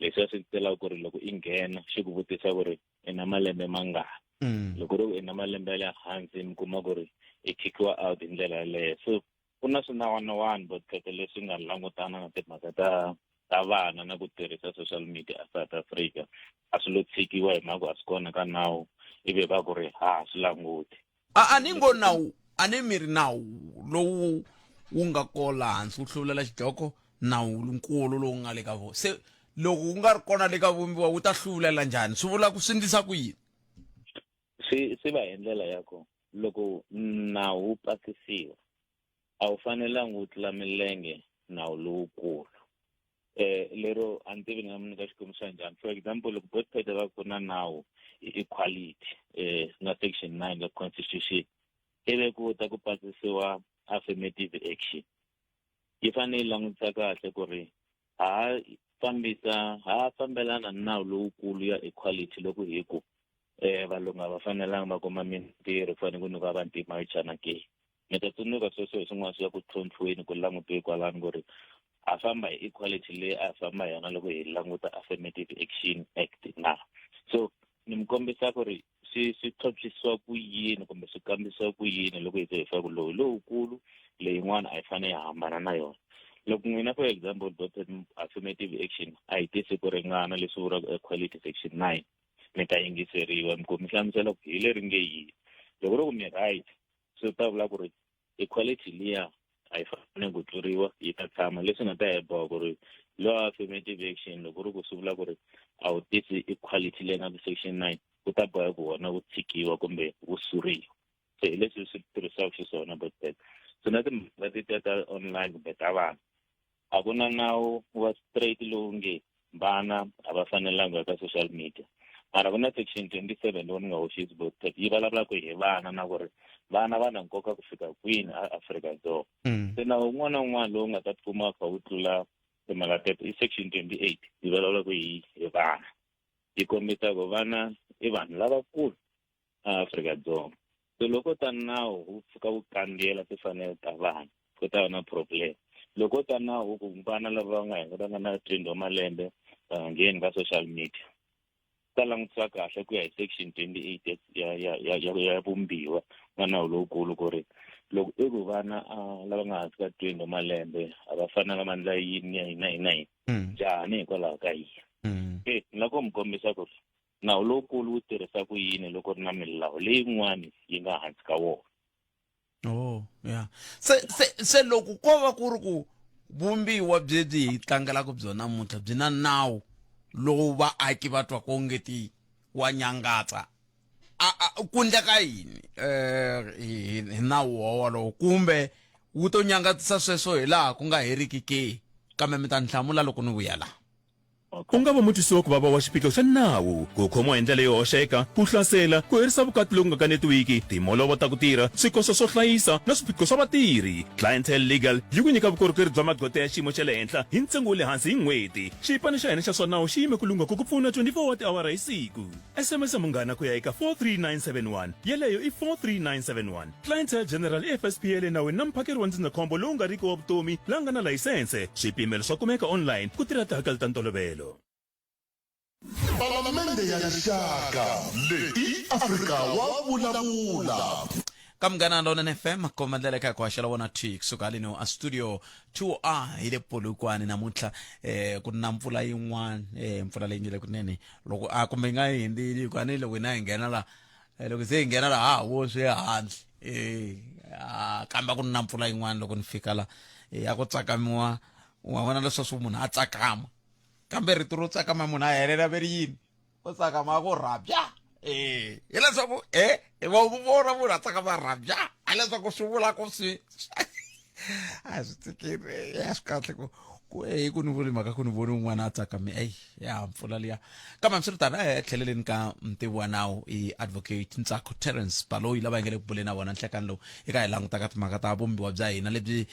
leswiya swi telaka ku ri loko i nghena xi ku vutisa ku ri i na malembe mangani loko ri i na malembe ya le hansi mi kuma ku ri i kickiwa out hi ndlela yaleyo so ku na swinawanawani Vupape leswi nga langutana na timhaka ta vana na ku tirhisa social media a South Africa a swi lo tshikiwa hi mhaka a swi kona ka nawu ivi va ku ri swi languti a ni ngo nawu a ni miri nawu lowu wu nga kola hansi wu hluvulela xidloko nawu nkulu lowu nga le ka vo se loko wu nga ri kona le ka vumbiwa wu ta hluvulela njhani swi vula ku swindlisa ku yini swi va hi ndlela yako loko nawu wu pasisiwa a wu fanelanga wu tlula milenge nawu lowukulu lero a ni tivi ni nga mi nyika xikombiso xa njhani for example loko botpede va ku na nawu equality na section 9 ya constitution ivi ku ta ku pasisiwa affirmative action yi fanele yi langutisa kahle ku ri ha fambelana na nawu lowukulu ya equality loko hi ku valungu a va fanelanga va kuma mintirho ku fanele ku nyika vantima yi chana ke mi ta tsundzuka sweswo hi swin'wana swi ya ku tlhontlhiweni ku langutiwe kwalani ku ri a famba hi equality leyi a famba hi yona loko hi languta affirmative action act na so ni mi kombisa ku ri swi tlhontlhisiwa ku yini kumbe swi kambisiwa ku yini loko hi te hi fa ku lowu lowukulu leyin'wana a yi fanele yi hambana na yona loko n'wina for example affirmative action a yi tisi ku ringana leswi vuriwaka equality section 9 mi ta yingiseriwa mi mi hlamusela ku hi leri nge yini loko ri ku mi right swi ta vula ku ri equality liya a yi fanele ku tluriwa yi ta tshama leswi nga ta heboha ku ri law affirmative action loko ri ku swi vula ku ri a wu tisi equality leyi nga section 9 ku ta boha ku wona wu tshikiwa kumbe wu suriwa se hi leswi swi tirhisaka xiswona but so na timhaka ti ta online kumbe ta vana a ku na nawu wa straight lowu nge vana a va fanelanga ka social media mara ku na section 27 lowu ni nga hoxisi but yi vulavula ku hi vana na ku ri vana va na nkoka ku fika kwini Afrika-Dzonga se nawu wun'wana na wun'wana lowu nga ta tikuma kha wu tlula timhaka teto i section 28 yi vulavula ku hi vana yi kombisa ku vana i vanhu lavakulu Afrika-Dzonga so loko ta nawu wu fika wu kambela timfanelo ta vana ku ta va na problem loko ta nawu ku vana lava nga hengela na 20 wa malembe va nga ngheni ka social media ta langutisa kahle ku ya hi section 28 ya vumbiwa na nawu lowukulu ku ri loko i ku vana lava nga hansi ka 20 wa malembe a va fanele mandla yini ya hina njhani hikwalaho ka yini ni loko mi kombisa ku ri nawu lowukulu wu tirhisa ku yini loko ri na milawu leyin'wani yi nga hansi ka wona yeah se loko ko va ku ri ku vumbiwa byebyi hi tlangelaka byona namuntlha byi na nawu lowu vaaki va twa ku ngeti wa nyangatsa ku ndleka yini hi nawu wolowo kumbe wu to nyangatisa sweswo hi laha ku nga heriki ke kambe mi ta ni hlamula loko ni vuya laha ku nga va mutwisiwa ku vava wa xiphiqo xa nawu ku khomiwa hi ndlela yo hoxeka ku hlasela ku herisa vukati loku nga kanetiwiki timholovo ta ku tirha swikoso swo hlayisa na swiphiqo swa vatirhi clientele legal yi ku nyika vukorhokeri bya magota ya xiyimo xa le henhla hi ntsengo wa le hansi hi n'hweti xipani xa hina xa swa nawu xi yime ku lunga ku ku pfuna 24 wa tiawara hi siku sms munghana ku ya eka 43971 yeleyo i 43971 clientele general FSP le nawini na mphakeri wa ndzindzakhombo lowu nga riki wa vutomi la nga na layisense swipimelo swa kumeka online ku tirha tihakelo ta ntolovelo Palamende ya rixaka leyi Afrika wa vulavula kamgana lona FM komandlela ka kwa xala wona T kusuka halino a studio 2A ile Polokwane namuntlha ku na mpfula yin'wana mpfula leyi njele kunene loko a kumbe nga hindi kwani loko na nghena la loko se nghena la wo swi hansi kamba ku na mpfula yin'wana loko ni fika la ya ku tsakamiwa wa vona leswo munhu a tsakama kambe rito ro tsakama munhu a helela veri yini o tsakama ku rabya hileswaku va vona munhu a tsakama rabya hileswaku swi vula ku swi a swi tsikiri ya swi kahle ku ni voni mhaka ku ni voni un'wana a tsakame ya mpfula liya kambe hambiswiritano tlheleleni ka mutivi wa nawu i advocate Ntsako Terence Baloyi lava hi nga le ku buleni na vona nhlekani lowu eka hi langutaka timhaka ta vumbiwa bya hina lebyi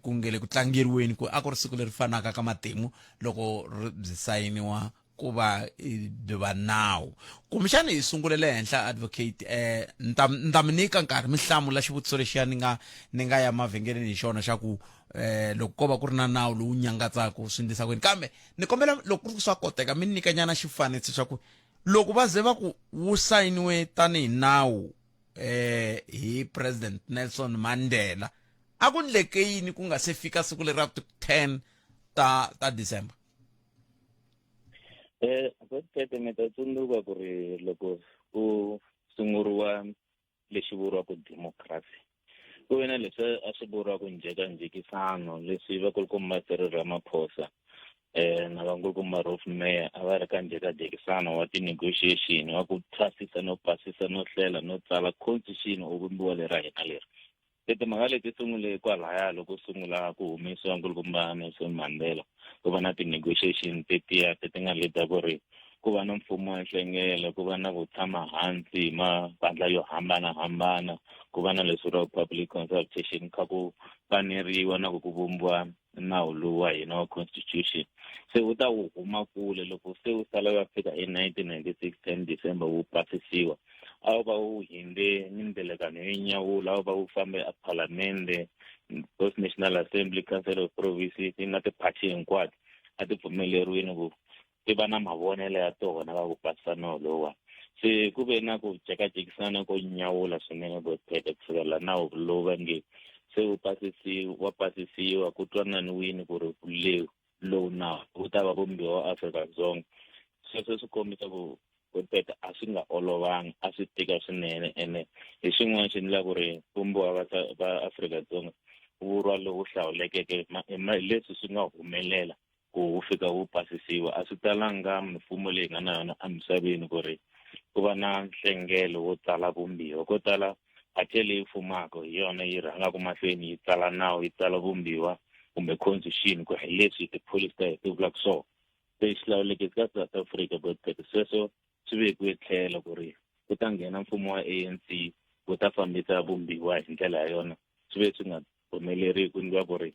ku nge le ku tlangeriweni ku a ku ri siku leri fanaka ka matimu loko byi sayiniwa ku va byi va nawu kumbexani hi sungulele henhla advocate ni ta mi nyika nkarhi mi hlamula xivutiso lexiya ni nga ya mavhengeleni hi xona xa ku loko ko va ku ri na nawu lowu nyangatsaka swi endlisa kwini kambe ni kombela loko ku ri swa koteka mi nyika nyana xifaniso xa ku loko va ze va ku wu sayiniwe tanihi nawu hi President Nelson Mandela a ku ndleke yini ku nga se fika siku leri ra 10 ta December mi ta tsundzuka ku ri loko ku sunguriwa lexi vuriwaka democracy ku ve na leswi a swi vuriwaka njhekanjhekisano leswi vakulukumba Cyril Ramaphosa na vakulukumba Rolf Meyer a va ri ka njhekanjhekisano wa ti-negotiation wa ku thwasisa no pasisa no hlela no tsala constitution u vumbiwa lera hina leri timhaka leti sungule kwalaya loko sungula ku humesiwa nkulukumba Nelson Mandela ku va na ti-negotiation tetiya ti nga leta ku ri ku va na mfumo wa nhlengelo ku va na ku tshama hansi mavandla yo hambanahambana ku va na leswi ra public consultation kha ku paneriwa na ku vumbiwa nawu lowu wa hina wa constitution se u ta wu huma kule loko se u sala va fika hi 1996 10 December wu pasisiwa a wu va wu hinde mindzilekano yo nyawula a wu va wu fambe a palamende post National Assembly Council of Provinces na ti-party hinkwato a ti pfumeleriwile ku ti va na mavonelo ya tona va ku pasisa nawu lowa se ku ve na ku jekajekisana ko nyawula swinene Bothete ku fikela nawu lowu va nge se wa pasisiwa ku twananiwini ku ri lowu nawu wu ta va vumbiwa wa Afrika-Dzonga sweswo swi kombisa ku Bothete a swi nga olovangi a swi tika swinene ene hi swin'wana swi endla ku ri vumbiwa va Afrika-Dzonga vurwa lowu hlawulekeke leswi swi nga humelela ku wu fika wu pasisiwa a swi talanga mifumo leyi nga na yona emisaveni ku ri ku va na nhlengelo wo tsala vumbiwa ko tala phathe leyi fumaka hi yona yi rhangaka mahlweni yi tsala nawu yi tsala vumbiwa kumbe constitution ku hi leswi tipholisi ta ti vulaka so se xihlawulekisi ka South Africa Bothete sweswo swi vekiwe tlhelo ku ri ku ta nghena mfumo wa ANC ku ta fambisa vumbiwa hi ndlela ya yona swi ve swi nga pfumeleriwi ku endliwa ku ri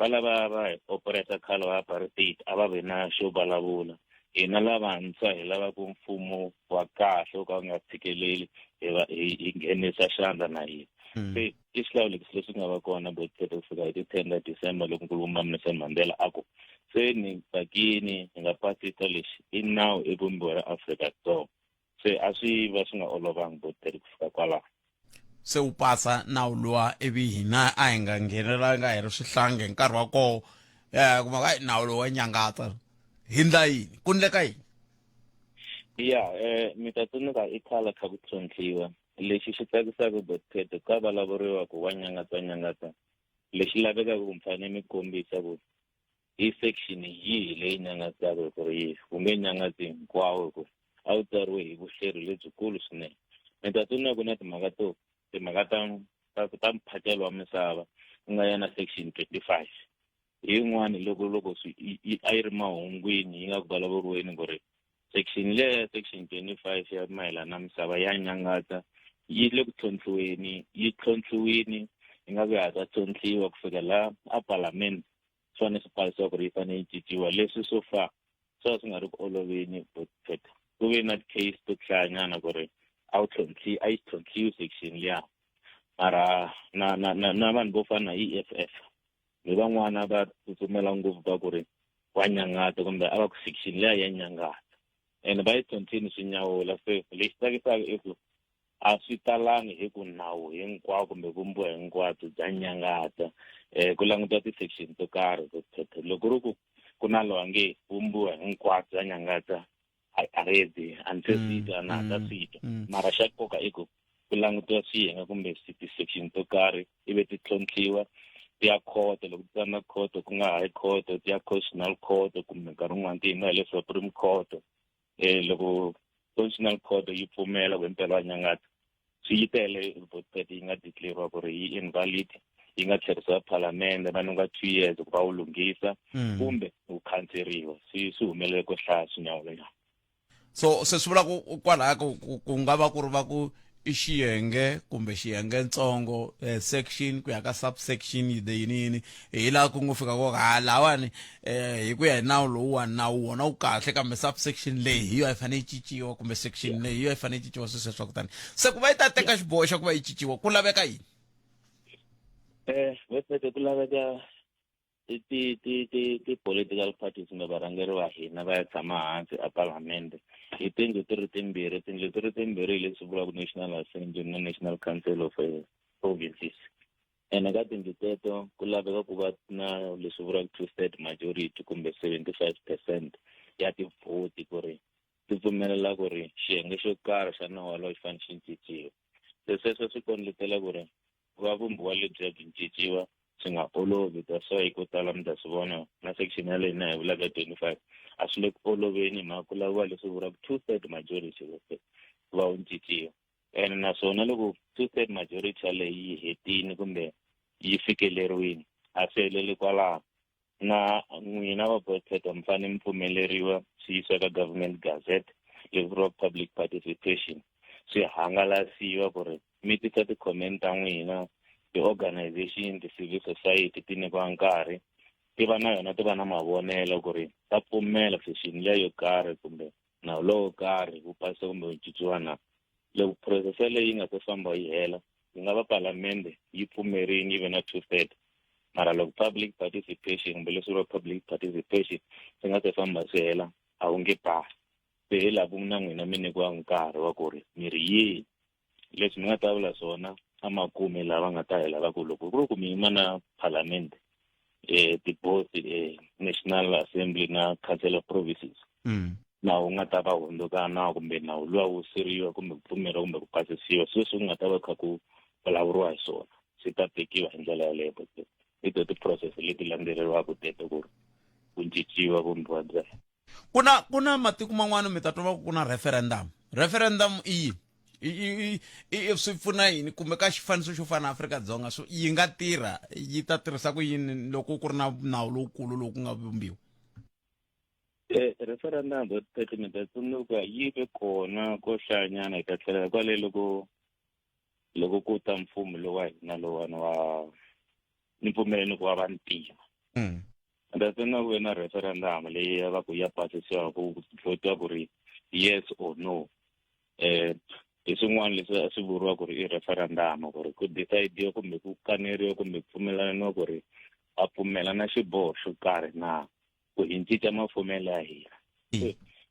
va lava va opereta khale wa apartheid a va ve na xo vulavula hina lavantshwa hi lava ku mfumo wa kahle wo ka wu nga tshikeleli hi nghenisa xandla na hina se i xihlawulekisi leswi nga va kona Bothete ku fika hi ti 10 December loko nkulukumba Nelson Mandela a ku se ni tsakini hi nga pasisa lexi i nawu i vumbiwa ra Afrika-Dzonga se a swi va swi nga olovangi Bothete ku fika kwalaho se u pasa nawu luwa ivi hina a hi nga nghenelanga hi ri swihlange hi nkarhi wa koho kuma ka nawu lowu wa nyangatsa hi ndla yini ku ndleka yini mi ta tsundzuka i khala kha ku tlhontlhiwa lexi xi tsakisaka Bothete ka vulavuriwa ku wa nyangatsa lexi lavekaka ku mi fanele mi kombisa ku hi section yihi leyi nyangatsaka ku ri ku nge nyangatsi hinkwawo ku a wu tsariwe hi vuhleri lebyikulu swinene mi ta tsundzuka ku na timhaka ta mphakelo wa misava ku nga yana section 25 hi yin'wana loko a yi ri mahungwini yi nga ku vulavuriweni ku ri section 25 ya mayelana na misava ya nyangatsa yi le ku tlhontlhiweni yi nga ku ya ta tlhontlhiwa ku fika la a parliament swi fanele swi pasisiwa ku ri yi fanele yi cinciwa leswi swo swi nga ri ku oloveni Bothete ku ve na case to hlayanyana ku ri a yi tlhontlhiwi section liya mara na vanhu vo fana na EFF hi van'wana va tsutsumela ngopfu va ku ri wa nyangata kumbe a va ku section liya ya nyangata and va yi tlhontlhini swi nyawula se lexi tsakisaka i ku a swi talangi hi ku nawu hinkwawo kumbe vumbiwa hinkwabyo bya nyangata ku langutiwa ti-section to karhi Bothete loko ri ku na lowa nge vumbiwa hinkwabyo bya nyangata already until sita na ta sita mara xa nkoka i ku langutiwa swiyenge kumbe ti-section to karhi ivi ti tlhontlhiwa ti ya court loko ti na court ku nga high court ti ya constitutional court kumbe nkarhi wun'wana ti yima hi le Supreme Court loko constitutional court yi pfumela ku mpela wa nyangata swi yi tele Bothete yi nga declare ku ri yi invalid yi nga tlherisiwa palamende vanhu nga 2 years ku va wu lunghisa kumbe wu khanseriwa swi humelele ku hlaya swinyawulo so se swi vula ku kwalaya ku nga va ku ri va ku i xiyenge kumbe xiyenge ntsongo section ku ya ka subsection yini hi laha ku ngo fika ko lawani hi ku ya hi nawu lowuwani nawu wona wu kahle kambe subsection leyi hi yo yi fanele yi cinciwa kumbe section leyi hi yo yi fanele yi cinciwa sweswo kutani se ku va yi ta teka xiboho xa ku va yi cinciwa ku laveka yini Bothete ku laveka ti-political parties kumbe varhangeri va hina va ya tshama hansi a palamende hi tindlu ti ri timbirhi leswi vulaka National Assembly na National Council of Provinces ene ka tindlu teto ku laveka ku va na leswi vulaka two-third majority kumbe 75% ya tivhoti ku ri ti pfumelela ku ri xiyenge xo karhi xa nawu walowo xi fanele xi cinciwa se sweswo swi kondletela ku ri ku va vumbiwa lebyiya byi cinciwa swi nga olovi that's why ko tala mi ta swi vona na section ya leyi na hi vulaka 25 a swi le ku oloveni mhaka ku laviwa leswi vuriwaka 2/3 majority ku va wu cinciwa and naswona loko 2/3 majority yaleyi yi hetini kumbe yi fikeleriwini a swi heleli kwalaho na n'wina va board mi fanele mi pfumeleriwa swi yisiwa ka government gazette leswi vuriwaka public participation swi hangalasiwa ku ri mi tisa ti-comment ta n'wina ti-organization ti-civil society ti nyikiwa nkarhi ti va na yona ti va na mavonelo ku ri ta pfumela session liya yo karhi kumbe nawu lowo karhi wu pasisa kumbe wu cinciwa na loko process leyi nga se famba yi hela yi nga va palamende yi pfumerini yi ve na 2/3 mara loko public participation kumbe leswi vuriwa public participation swi nga se famba swi hela a wu nge pasi se hi laha ku na n'wina mi nyikiwa nkarhi wa ku ri mi ri yini leswi mi nga ta vula swona amakume lava nga ta hela va ku loko ku ri ku mi yima na parliament ti-both national assembly na council of provinces nawu nga ta va hundzuka nawu kumbe nawu luwa wu siriwa kumbe ku pfumeriwa kumbe ku pasisiwa sweswi ku nga ta va kha ku vulavuriwa hi swona swi ta tekiwa hi ndlela yaleyo hi to ti-process leti landzeleriwaka teto ku ri ku cinciwa vumbiwa byaya ku na matiko man'wana mi ta twa ku na referendum i swi pfuna yini kumbe ka xifaniso xo fana na Afrika-Dzonga so yi nga tirha yi ta tirhisa ku yini loko ku ri na nawu lowukulu lowu ku nga vumbiwa referendum mi ta tsundzuka yi ve kona ko hlayanyana hi ta tlhela kwale loko ku ta mfumo lowa hina lowani wa ni pfumeleni ku va vantima ta tsundzuka ku na referendum leyi va ku ya pasisiwa ku votiwa ku ri yes or no hi swin'wana leswi swi vuriwa ku ri i referendum ku ri ku decide kumbe ku kaneriwa kumbe ku pfumelaniwa ku ri a pfumela na xiboho xo karhi na ku hi cinca mafumelo ya hina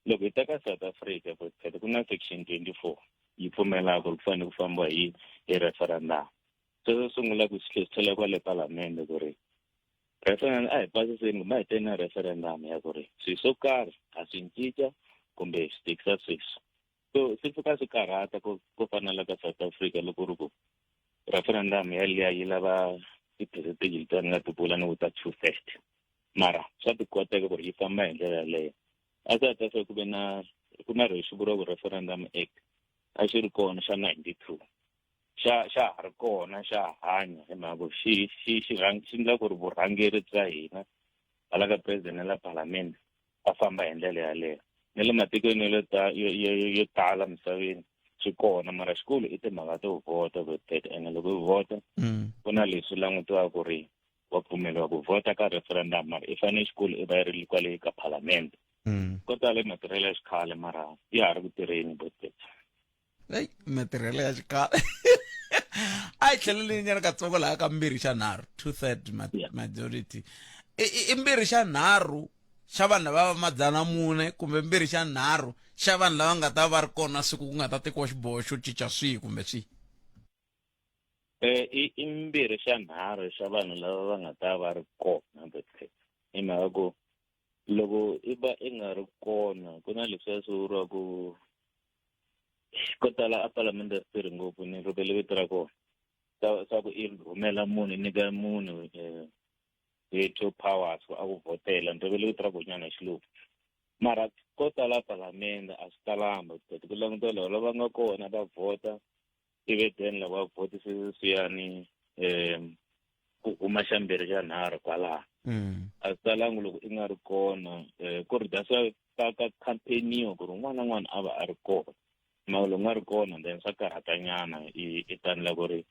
loko hi ta ka South Africa ku na section 24 yi pfumelaka ku ri ku fanele ku famba hi referendum sweswo sungula ku tlhela kwale palamende ku ri referendum a hi pasiseni kumbe a hi teni na referendum ya ku ri swilo swo karhi a swi cinca kumbe swi tikisa sweswi so swi fika swi karhata ku fanela ka South Africa loko ri ku referendum yaliya yi lava ti-percentage leti nga ti vula ni ku ta 2/3 mara swa tikoteka ku ri yi famba hi ndlela yaleyo a South Africa ku na lexi vuriwaka referendum act a xi ri kona xa 92 xa ha ri kona xa hanya hi mhaka ku xi endla ku ri vurhangeri bya hina hala ka president na la parliament a famba hi ndlela yaleyo na le matikweni yo tala misaveni swi kona mara xikulu i timhaka to vota ene loko u vota ku na leswi langutiwaka ku ri wa pfumeliwa ku vota ka referendum mara i fanele xikulu i va yi ri kwale ka parliament ko tala matirhelo ya xikhale mara ya ha ri ku tirheni matirhelo ya xikhale a yi tlheleleni nyana katsongo laha ka mbirhi xa nharhu 2/3 majority i mbirhi xa nharhu xa vanhu lava va 400 kumbe mbirhi xa nharhu xa vanhu lava nga ta va ri kona siku ku nga ta tekiwa xiboho xo cinca swihi kumbe swihi i mbirhi xa nharhu xa vanhu lava va nga ta va ri kona hi mhaka ku loko i va i nga ri kona ku na leswiya swi vuriwa ko tala a palamende ya tirhi ngopfu ni rivele vito ra kona swa ku i rhumela munhu i nyika munhu veto powers ku a ku vhotela ni rivele vito ra konyana hi xilungu mara ko tala palamende a swi talanga ku languta lava lava nga kona va vhota ivi then lava vhoti swiyani ku huma xa mbirhi xa nharhu kwalaha a swi talanga loko i nga ri kona ku ri daswa ka campaigniwa ku ri un'wana na un'wana a va a ri kona mara loko nga ri kona then swa karhatanyana i tanila ku ri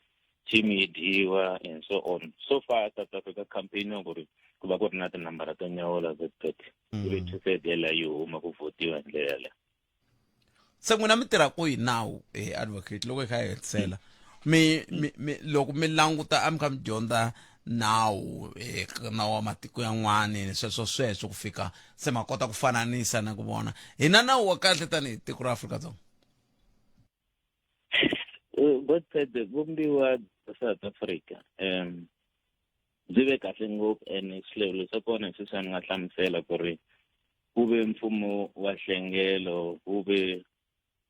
team yi dyiwa and so on so far South Africa campaigniwa ku ri ku va ku ri na tinambara to nyawula ivi 2/3 yela yi huma ku votiwa hi ndlela yaleyo se n'wina mi tirha ku hi nawu advocate loko hi kha hi hetisela loko mi languta a mi kha mi dyondza nawu nawu wa matiko yan'wana sweswo ku fika se ma kota ku fananisa na ku vona hi na nawu wa kahle tanihi tiko ra Afrika-Dzonga vumbiwa South Africa byi ve kahle ngopfu and swilevelo swa kona hi sweswi ni nga hlamusela ku ri ku ve mfumo wa nhlengelo ku ve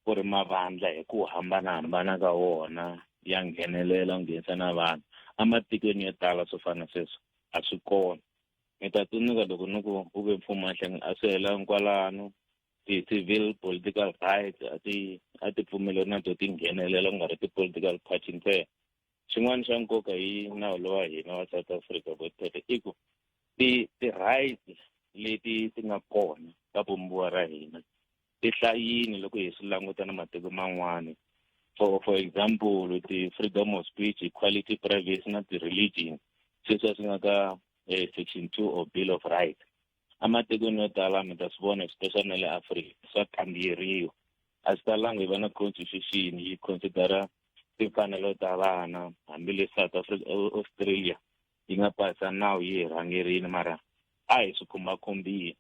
ku ri mavandla hi ku hambanahambana ka wona ya nghenelela nghenisa na vanhu ematikweni yo tala swo fana sweswo a swi kona mi ta tsundzuka loko ni ku u ve mfumo mahlenge a swi hela kwalano ti-civil political rights a ti pfumeleli na to ti nghenelela ku nga ri ti-political party ntsena xin'wana xa nkoka hi nawu lowa hina wa South Africa votete i ku ti-rights leti ti nga kona ka vumbiwa ra hina ti hlayini loko hi swi languta na matiko man'wana for example ti-freedom of speech, equality, privacy na ti-religion sweswo swi nga ka section 2 of bill of rights amatikweni yo tala mi ta swi vona especially na le Africa swa kamberiwa a swi talanga hi va na constitution yi considera timfanelo ta vana hambi le South Africa Australia yi nga pasa nawu yi rhangerini mara a hi swi khumbakhumbiwa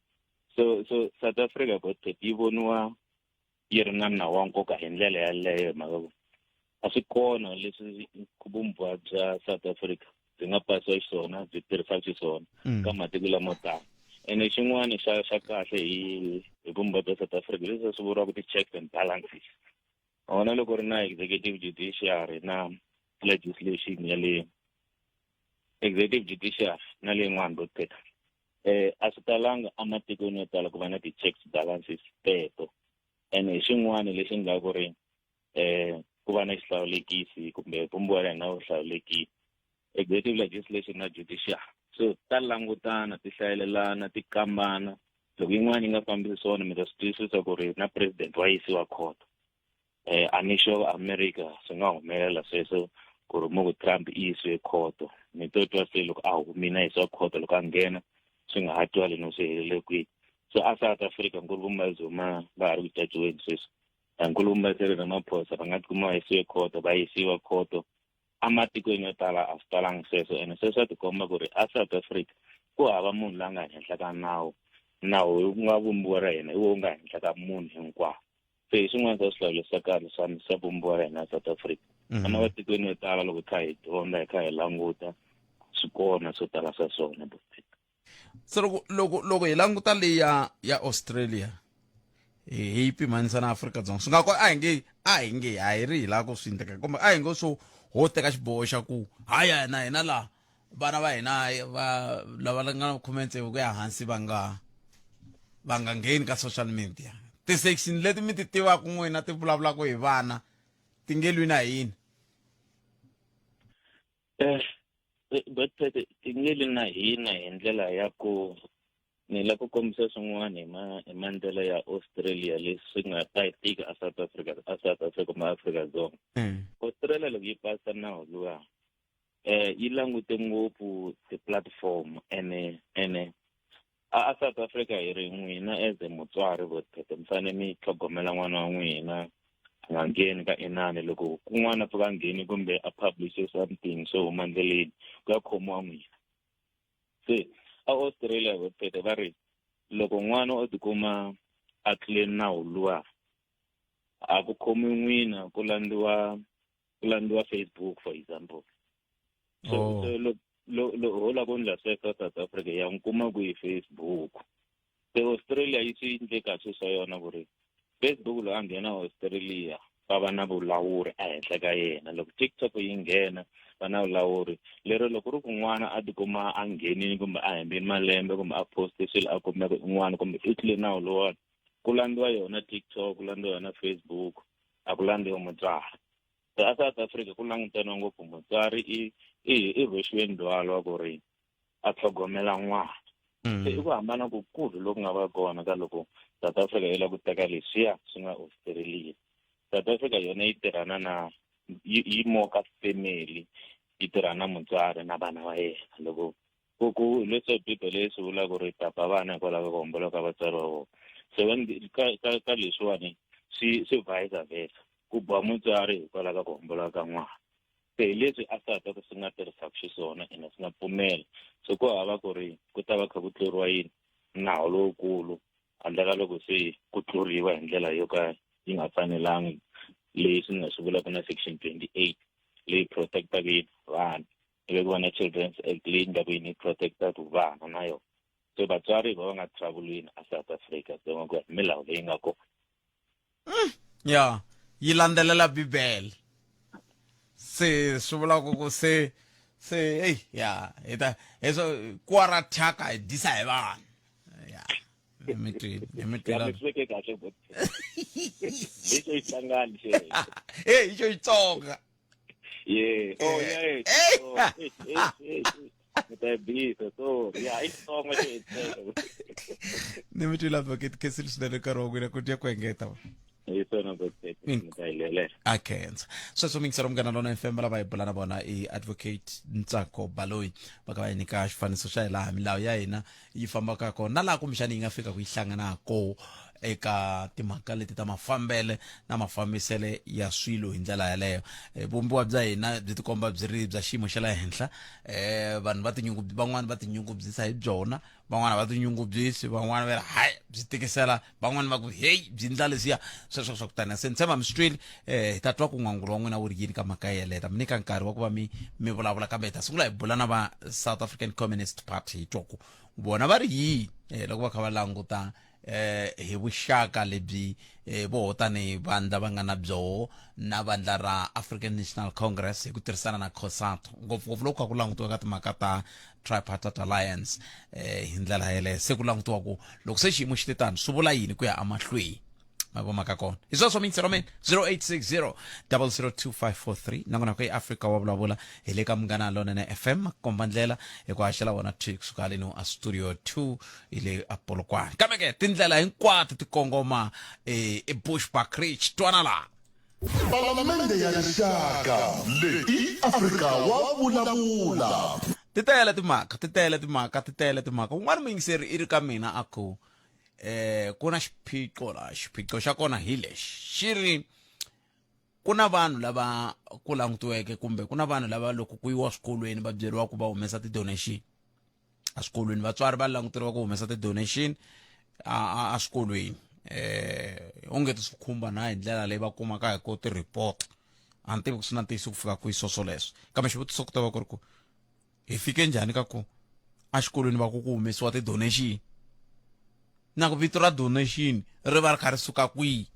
so South Africa yi voniwa yi ri na nawu wa nkoka hi ndlela yaleyo maka a swi kona leswi vumbiwa bya South Africa byi nga pasiwa xiswona byi tirhisa xiswona ka matiko lamo tala ene xin'wana xa kahle hi vumbiwa bya South Africa leswi swi vuriwaka ti-checks and balances ona loko ri na executive judiciary na legislation ya le executive judiciary na le yin'wana voteta a swi talanga ematikweni yo tala ku va na ti-checks balances teto ene hi xin'wana lexi nga ku ri ku va na xihlawulekisi kumbe vumbiwa ra hina vuhlawulekisi executive legislation na judiciary so ta langutana ti hlayelelana ti kambana loko yin'wana yi nga fambisi swona mi ta swi twisisa ku ri na president wa yisiwa court a ni sure America swi nga humelela sweswo ku ri mo Trump yi yisiwe court mi to twa se loko a humina yisiwa court loko a nghena swi nga ha twali no swi helele kwihi so a South Africa nkulukumba zuma va ha ri ku caciweni sweswo nkulukumba se ri Ramaphosa va nga tikuma va yisiwe court va yisiwa court amatikweni yo tala a swi talanga sweswo ene sweswo a tikomba ku ri a South Africa ku hava munhu la nga henhla ka nawu wu nga vumbiwa ra hina i wo nga henhla ka munhu hinkwawo se hi swin'wana swa swihlawulekisa kahle swa vumbiwa ra hina South Africa amatikweni yo tala loko kha hi dyondza hi kha hi languta swi kona swo tala swa swona so loko hi languta leyi ya Australia hi pimanisa na Afrika-Dzonga swi nga ko a hi nge a hi ri hi lava ku swi endleka kumbe a hi ngo swo ho teka xiboho xa ku haya na hina laha vana va hina lava nga na 16 ku ya hansi va nga ngheni ka social media ti-section leti mi ti tivaka n'wina ti vulavulaka hi vana ti nge lwi na hina but ti nge lwi na hina hi ndlela ya ku ni la ku kombisa swin'wana hi mandlela ya Australia leswi nga ta hi tika a South Africa ma Afrika-Dzonga Australia loko yi pasa nawu luwa yi langute ngopfu ti-platform ene a South Africa hi ri n'wina as mutswari votete mi fanele mi tlhogomela n'wana wa n'wina a nga ngheni ka inani loko kun'wana pfuka ngheni kumbe a publishe something swo huma ndleleni ku ya khomiwa n'wina se a Australia votete va ri loko n'wana o tikuma a tlule nawu luwa a ku khomi n'wina ku landiwa Facebook for example so lo la ku ndla sweswo South Africa ya nkuma ku hi Facebook se Australia yi swi endle kahle swa yona ku ri Facebook lo a nghena Australia va va na vulawuri a henhla ka yena loko TikTok yi nghena va na vulawuri lero loko ri ku n'wana a tikuma a nghenini kumbe a hembeni malembe kumbe a poste swilo a kumeka n'wana kumbe i tlule nawu lowani ku landiwa yona TikTok ku landiwa yona Facebook a ku landiwa mutswari se a South Africa ku langutaniwa ngopfu mutswari i rhwexiwe ndzhwalo wa ku ri a tlhogomela n'wana se i ku hambana ku kulu loku nga va kona ka loko South Africa yi la ku teka leswiya swi nga Australia South Africa yona yi tirhana yi moka family yi tirhana mutswari na vana va yena loko ku leswo bibele leswi vula ku ri tapa vana hikwalaho ka ku homboloka ka vatswari va vona se ka leswiwani swi vice versa ku ba mutswari hikwalaho ka ku homboloka ka n'wana se leswi a South Africa swi nga tirhisaka xiswona ene swi nga pfumela so ku hava ku ri ku ta va kha ku tluriwa yini nawu lowukulu handle ka loko se ku tluriwa hi ndlela yo ka yi nga fanelangi leyi swi nga swi vulaka na section 28 leyi protectaka yini vana ivi ku va na Children's Act leyi nga ku yini protectaka vana na yona so vatswari va nga travelini a South Africa so ku ya hi milawu leyi nga kona ya yi landzelela bibele se swi vula ku se hey ya eso kwara thyaka hi disa hi vanhu ya Ya mi sweke kahle but lexo yi hlangani xe hey xo Xitsonga yeah oh yeah mi ta bisa so ya i Xitsonga xe ni mi twile advocate Casey swinene nkarhi wa n'wina ku tiya ku engeta hi swona but mi ta hilelela akhensa sweswo mingisero Munghana Lonene FM lava hi bula na vona i advocate Ntsako Baloyi va ka va hi nyika xifaniso xa hi laha milawu ya hina yi fambaka kona na laha kumbexani yi nga fika ku yi hlanganako eka timhaka leti ta mafambele na mafambisele ya swilo hi ndlela yaleyo vumbiwa bya hina byi tikomba byi ri bya xiyimo xa le henhla vanhu van'wani va tinyungubyisa hi byona van'wani va tinyungubyisi van'wani va ri hayi byi tikisela van'wani va ku hey byi ndla lesiya sweswo swa ku tani se ni tshemba mi swi twile hi ta twa ku n'wangula wa n'wina wu ri yini ka mhaka yeleyo mi nyika nkarhi wa ku va mi vulavula kambe hi ta sungula hi bula na va South African Communist Party hi twa ku vona va ri yini loko va kha va languta hi vuxaka lebyi vo tani vandla va nga na byoho na vandla ra African National Congress hi ku tirhisana na COSATU ngopfungopfu loko ku langutiwa ka timhaka ta Tripartite Alliance hi ndlela yeleyo se ku langutiwa ku loko se xiyimo xi te tani swi vula yini ku ya amahlweni mavomaka kona hi sweswo mingisero min 0860 002543 nangona ku Africa wa vulavula hi le ka Munghana Lonene FM komba ndlela hi ku haxela wona tweet kusuka haleni a studio 2 hi le Polokwane kambe ke tindlela hinkwato ti kongoma Bushbuckridge twana la Palamende ya rixaka leyi Afrika wa vulavula titele timhaka un'wana muyingiseri i ri ka mina aku ku na xiphiqo xa kona hi lexi xi ri ku na vanhu lava ku langutiweke kumbe ku na vanhu lava loko ku yiwa swikolweni va byeriwa ku va humesa ti-donation a swikolweni vatswari va languteriwa ku humesa ti-donation a swikolweni onge ti swi khumba na hi ndlela leyi va kumaka hi ko ti-report a ni tivi ku swi na ntiyiso ku fika ku sweswo leswo kambe xivutiso ku ta va ku ri ku hi fike njhani ka ku a xikolweni va ku humesiwa ti-donation na ku vito ra donation ri va ri kha ri suka kwihi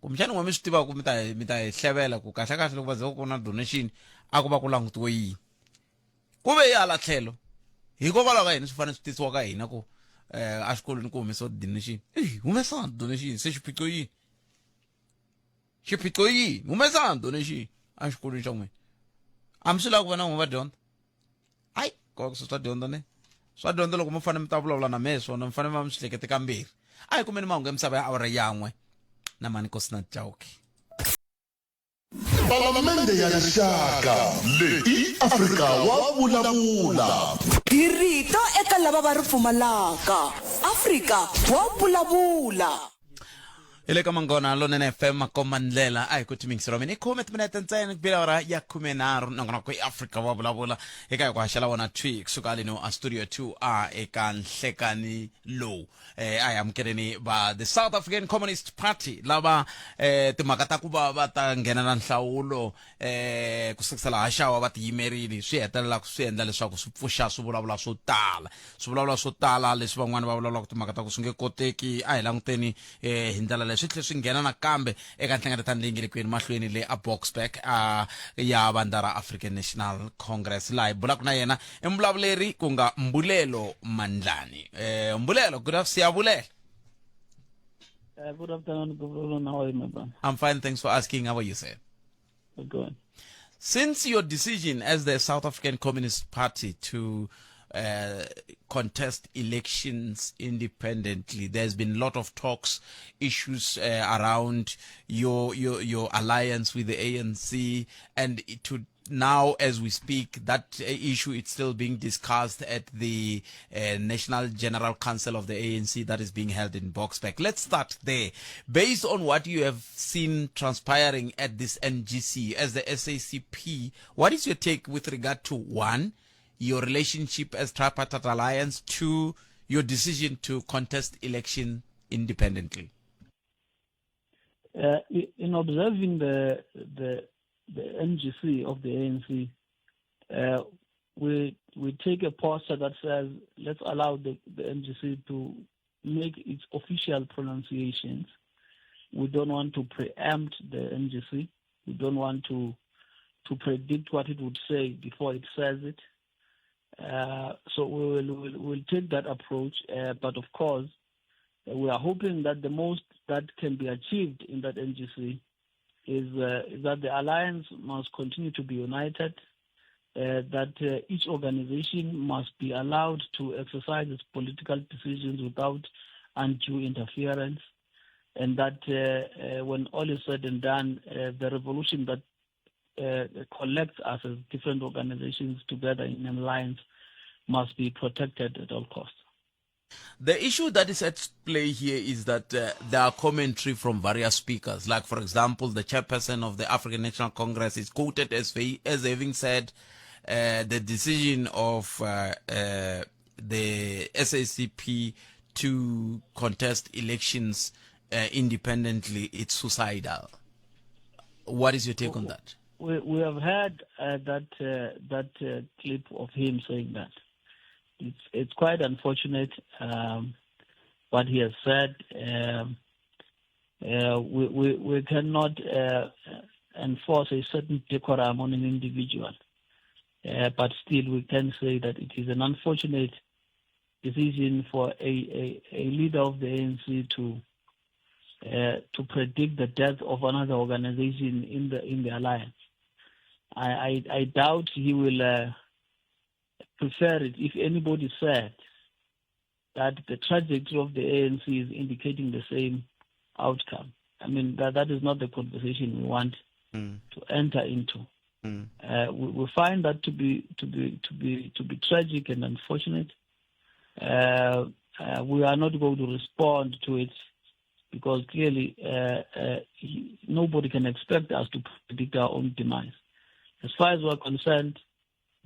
kumbexani n'wa mi swi tiva ku mi ta hi hlevela ku kahle loko va ze ku na donation a ku va ku langutiwe yini ku ve hala tlhelo hikokwalaho ka hina swi fanele swi tisiwa ka hina ku a xikolweni ku humesiwa donation humesana donation se xiphiqo yini humesana donation a xikolweni xa n'wina a mi swi lava ku va na n'wi va dyondza hayi ko swa dyondza ne swa dyondza loko mi fanele mi ta vulavula na mehe swona mi fanele va mi swi hlekete kambirhi a hi kumeni mahungu ya misava ya awara yan'we na mani Nkosinathi Chauke Palamende ya rixaka leyi Afrika wa vulavula Dirito eka lava va ri pfumalaka Afrika wa vulavula ile ka Munghana Lonene FM makomba ndlela a hi ku timingisero mina i khume timinete ntsena ku bila ora ya 13 nangona ku Africa wa vulavula eka ku haxela wona tweet kusuka leno a studio 2 a eka nhlekani low a hi amukeleni va the South African Communist Party lava timhaka ta ku va ta nghena na nhlawulo ku sukisela haxawa va tiyimerile swi hetelela ku swi endla leswaku swi pfuxa swivulavula swo tala leswi van'wana va vulavula ku timhaka ta ku swi nge koteki a hi languteni hi ndlela swi tlhe swi nghena nakambe eka nhlengeletano leyi nge le kwini mahlweni le a Boksburg ya vandla ra African National Congress laha hi bulaka na yena i muvulavuleri ku nga Mbulelo Mandlani Mbulelo good afternoon Siyabulela good afternoon how are you my brother? I'm fine thanks for asking how are you sir Good. Since your decision as the South African Communist Party to contest elections independently, there's been a lot of talks, issues around your alliance with the ANC, and to now as we speak that issue is still being discussed at the National General Council of the ANC that is being held in Boksburg. Let's start there. Based on what you have seen transpiring at this NGC as the SACP, what is your take with regard to one, your relationship as Tripartite Alliance, to your decision to contest election independently? In observing the NGC of the ANC, we take a posture that says let's allow the NGC to make its official pronunciations. We don't want to preempt the NGC. We don't want to predict what it would say before it says it. So we'll take that approach. But of course, we are hoping that the most that can be achieved in that NGC is that the alliance must continue to be united, that each organization must be allowed to exercise its political decisions without undue interference, and that when all is said and done, the revolution that collects us as different organizations together in an alliance must be protected at all costs. The issue that is at play here is that there are commentary from various speakers. Like, for example, the chairperson of the African National Congress is quoted as having said the decision of the SACP to contest elections independently, it's suicidal. What is your take on that? We have heard that clip of him saying that. It's quite unfortunate what he has said. We cannot enforce a certain decorum on an individual, but still we can say that it is an unfortunate decision for a leader of the ANC to predict the death of another organization in the alliance. I doubt he will prefer it if anybody said that the trajectory of the ANC is indicating the same outcome. I mean, that is not the conversation we want to enter into. We find that to be tragic and unfortunate. We are not going to respond to it because clearly nobody can expect us to predict our own demise. As far as we're concerned,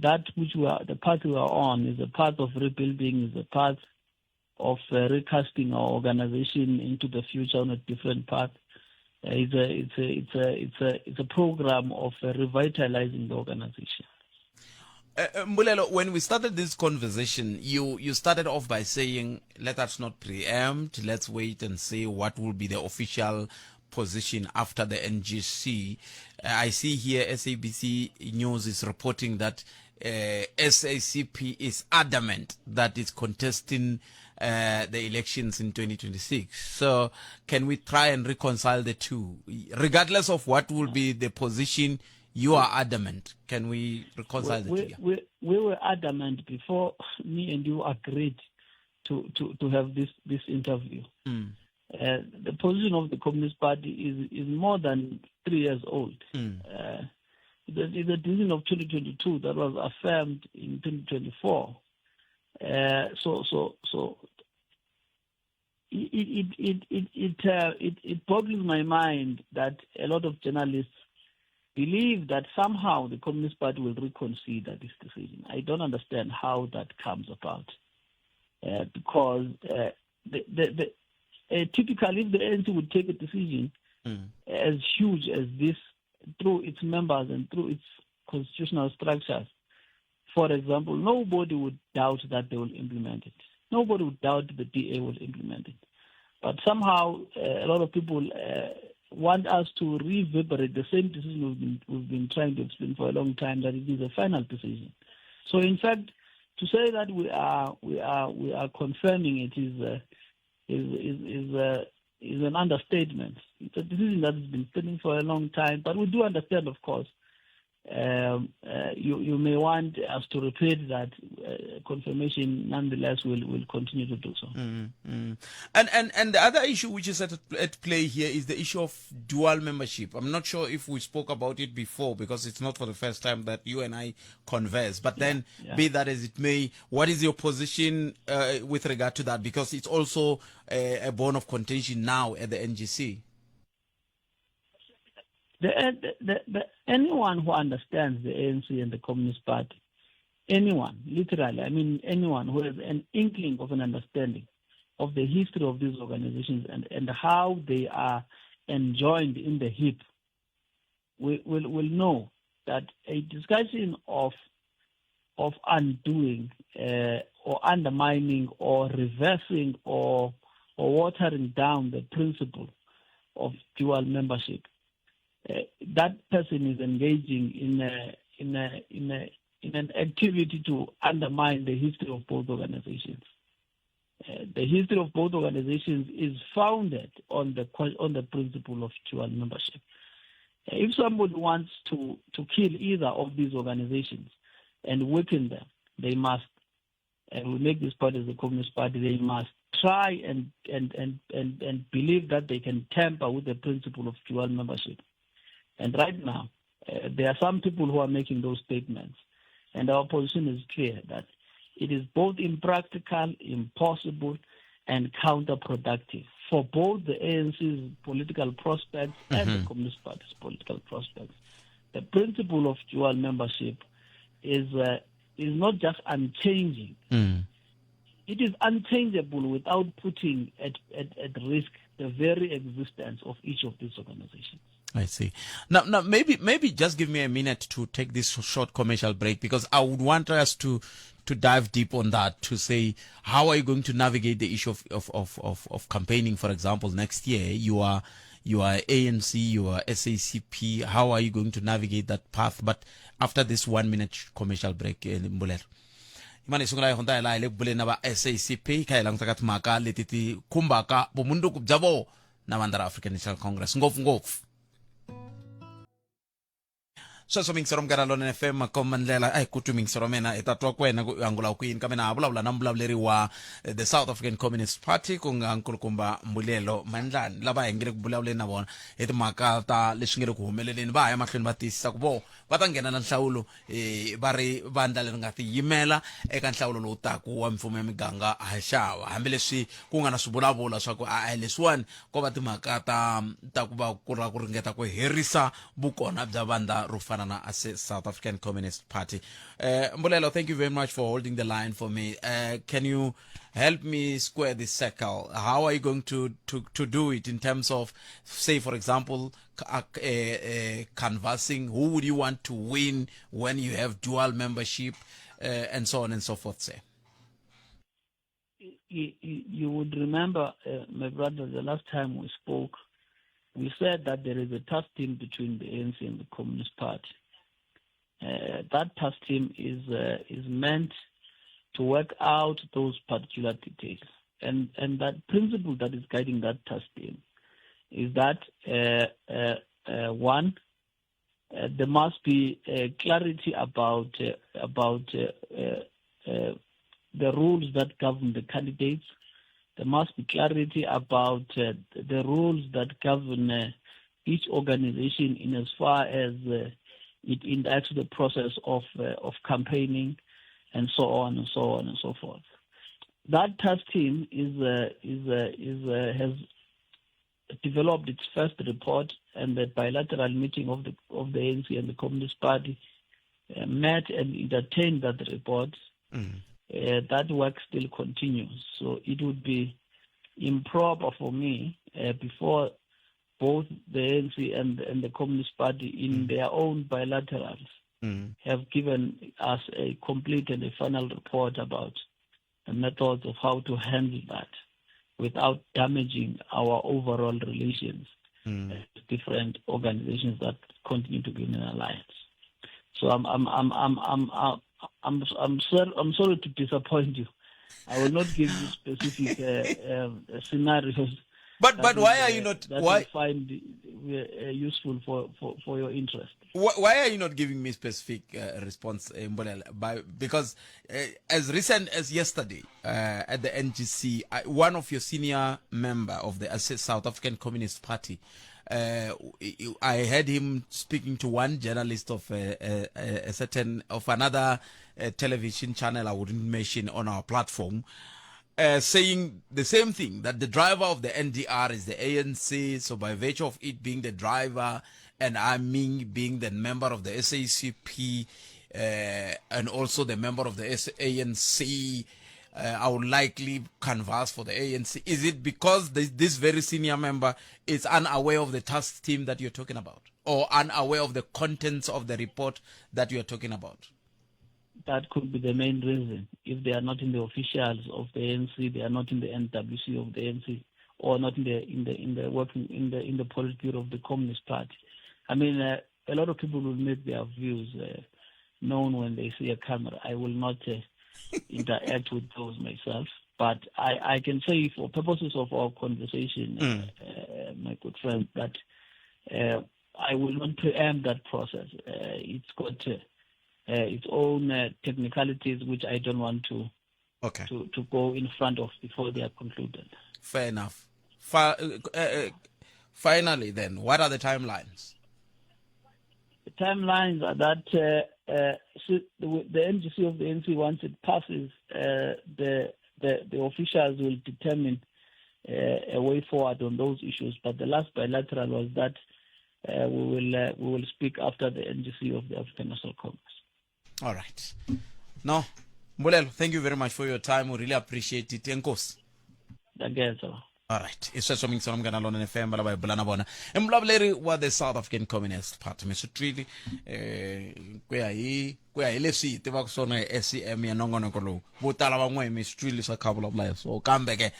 that the path we are on is a path of rebuilding, is a path of recasting our organization into the future on a different path. It's a program of revitalizing the organization. Mbulelo, when we started this conversation, you started off by saying, let us not preempt, let's wait and see what will be the official position after the NGC. I see here SABC News is reporting that SACP is adamant that it's contesting the elections in 2026. So can we try and reconcile the two? Regardless of what will be the position, you are adamant. Can we reconcile the two? We were adamant before me and you agreed to have this interview. The position of the Communist Party is more than 3 years old. It's a decision of 2022 that was affirmed in 2024. So it boggles my mind that a lot of journalists believe that somehow the Communist Party will reconsider this decision. I don't understand how that comes about, because typically if the ANC would take a decision as huge as this through its members and through its constitutional structures, for example, nobody would doubt that they will implement it. Nobody would doubt the DA will implement it. But somehow a lot of people want us to reverberate the same decision we've been trying to explain for a long time, that it is a final decision. So in fact, to say that we are confirming it is an understatement. It's a decision that has been standing for a long time, but we do understand, of course. You may want us to repeat that confirmation. Nonetheless, will continue to do so. And the other issue which is at play here is the issue of dual membership. I'm not sure if we spoke about it before, because it's not for the first time that you and I converse. But then, be that as it may, what is your position with regard to that? Because it's also a bone of contention now at the NGC. Anyone who understands the ANC and the Communist Party, anyone, literally, I mean anyone who has an inkling of an understanding of the history of these organizations and how they are enjoined in the hip, will know that a discussion of undoing or undermining or reversing or or watering down the principle of dual membership, that person is engaging in an activity to undermine the history of both organizations. The history of both organizations is founded on the principle of dual membership. If somebody wants to kill either of these organizations and weaken them, they must, and we make this part as the Communist Party, they must try and believe that they can tamper with the principle of dual membership. And right now, there are some people who are making those statements, and our position is clear that it is both impractical, impossible, and counterproductive for both the ANC's political prospects and the Communist Party's political prospects. The principle of dual membership is not just unchanging. It is unchangeable without putting at risk the very existence of each of these organizations. I see. Now, maybe just give me a minute to take this short commercial break, because I would want us to dive deep on that, to say, how are you going to navigate the issue of campaigning, for example, next year? You are ANC, you are SACP. How are you going to navigate that path? But after this 1 minute commercial break, Mbulelo. Imani sungula honta ela ile bulena ba SACP ka ela ngaka timaka letiti kumbaka bumunduku bjabo na mandara African National Congress ngofu. So mingserom gara lona FM komandlela ay kutu mingseromena etatwa kwena angula kwini kamena abula na mbulaleri wa the South African Communist Party kunga nkulukumba Mbulelo Mandlani laba engire kubulawule na bona etimaka ta leshingire kuhumeleleni ba ya mahlweni batisa kubo batangena na nhlawulo bari bandla ngati yimela eka nhlawulo lo taku wa mfumo ya miganga ahashawa hambi leswi kunga na swibulabula swa ku leswiwani ko batimaka ta kuba ku ringeta ku herisa bukona bya banda rufana as South African Communist Party. Mbulelo, thank you very much for holding the line for me. Can you help me square this circle? How are you going to do it in terms of, say, for example, canvassing? Who would you want to win when you have dual membership, and so on and so forth, say? You would remember, my brother, the last time we spoke, we said that there is a task team between the ANC and the Communist Party. That task team is meant to work out those particular details, and that principle that is guiding that task team is that one, there must be clarity about the rules that govern the candidates. There must be clarity about the rules that govern each organization in as far as it interacts with the process of campaigning, and so on and so on and so forth. That task team has developed its first report, and the bilateral meeting of the ANC and the Communist Party met and entertained that report. That work still continues. So it would be improper for me before both the ANC and the Communist Party in their own bilaterals have given us a complete and a final report about the methods of how to handle that without damaging our overall relations with different organizations that continue to be in an alliance. So I'm sorry to disappoint you. I will not give you specific scenarios. But why are you not? Why find useful for your interest? Why are you not giving me specific response, Mbulelo? Because as recent as yesterday at the NGC, one of your senior member of the South African Communist Party, I heard him speaking to one journalist of another television channel I wouldn't mention on our platform, saying the same thing, that the driver of the NDR is the ANC. So by virtue of it being the driver, and I mean being the member of the SACP, and also the member of the ANC, I would likely canvass for the ANC. Is it because this very senior member is unaware of the task team that you're talking about, or unaware of the contents of the report that you're talking about? that could be the main reason. If they are not in the officials of the ANC, they are not in the NWC of the ANC, or not in the working in the Politburo of the Communist Party. I mean, a lot of people will make their views known when they see a camera. I will not interact with those myself, but I can say for purposes of our conversation, my good friend, that I will not preempt that process. It's got its own technicalities, which I don't want to go in front of before they are concluded. Fair enough. Finally, then, what are the timelines? The timelines are that the NGC of the NC, once it passes, the officials will determine a way forward on those issues. But the last bilateral was that we will speak after the NGC of the African National Congress. All right. No, Mbulelo, thank you very much for your time. We really appreciate it. Enkos. All right. It's just something I'm going to learn in FM, but I'm going to wa the South African Communist Party. Mr. Treaty, LFC, the Vaxona, SCM, and Nongonocolo, Butala, Miss Treaty, a couple of lives. So come back.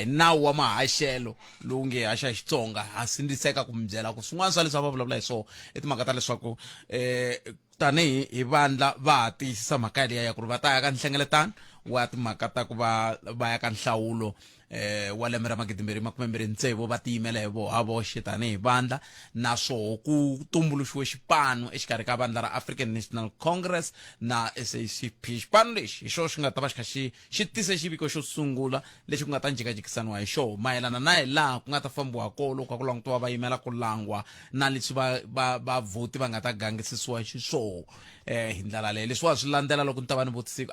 Now, Wama, I shall, Lungi, Asha Tonga, as in the Seka Kumjela, because once I saw a couple of lives, so it Makatale Soko, Tane, Ivanda, Vati, Samakadia, Kurvata, and Sangaletan, what Makatakuba, Bayakan Saulo. Wale mera magitimberi makumemberi ntsevo batimelevo avo shitane banda naso ku tumbulushwe xipano exikarhi ka bandla ra African National Congress na SACP. Xipano lexi hi xo xi nga ta va xi tise xiviko xo sungula lexi ku nga ta njikajikisaniwa hi xo mayelana na hi laha ku nga ta fambiwa kolo ka ku langutiwa va yimela ku langwa na leswi va voti va nga ta gangisisiwa xiswo hi ndlela leyi leswiwa swi landzela loko ni ta va ni vutisiko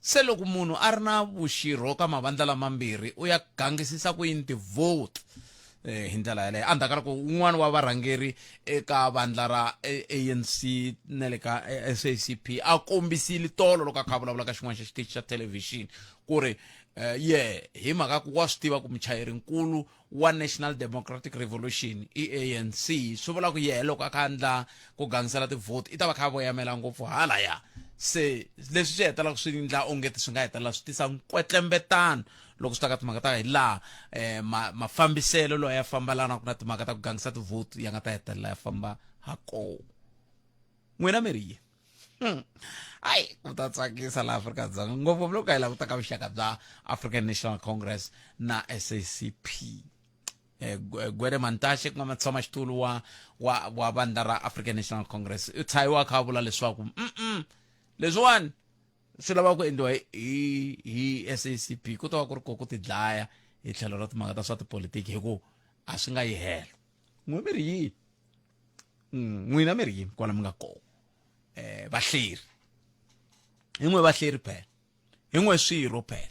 se loko munhu a ri na vuxirho ka mavandla lamambirhi u ya gangisisa ku yini ti-vote hi ndlela yaleyo endzhaku ka loko un'wana wa varhangeri eka vandla ra ANC na le ka SACP a kombisile tolo loko a kha vulavula ka xin'wana xa xitichi xa thelevhixini ku ri hi mhaka ku wa swi tiva ku muchayeриnkulu wa National Democratic Revolution ANC swi vula ku loko a kha endla ku gangisela ti-vote i ta va kha voyamela ngopfu halaya se leswi swi hetelaka swi endla ongeti swi nga hetelela swi tisa nkwetlembetano loko swi ta ka timhaka ta hi laha mafambiselo loyi ya fambalana ku na timhaka ta ku gangisa ti-vote ya nga ta hetelela ya famba hako n'wina miriye hayi ku ta tsakisa laha Afrika-Dzonga ngopfungopfu loko hi langutaka vuxaka bya African National Congress na SACP. Gwede Mantashe ku nga mutshamaxitulu wa vandla ra African National Congress u tshayiwa kha vula leswaku leswiwani swi lava ku endliwa hi SACP ku ta va ku ri ku ti dlaya hi tlhelo ra timhaka ta swa tipolitiki hi ku a swi nga yi hela n'wina mi ri yini kwala mi nga kona vahleri hi n'we vahleri phela hi n'we swirho phela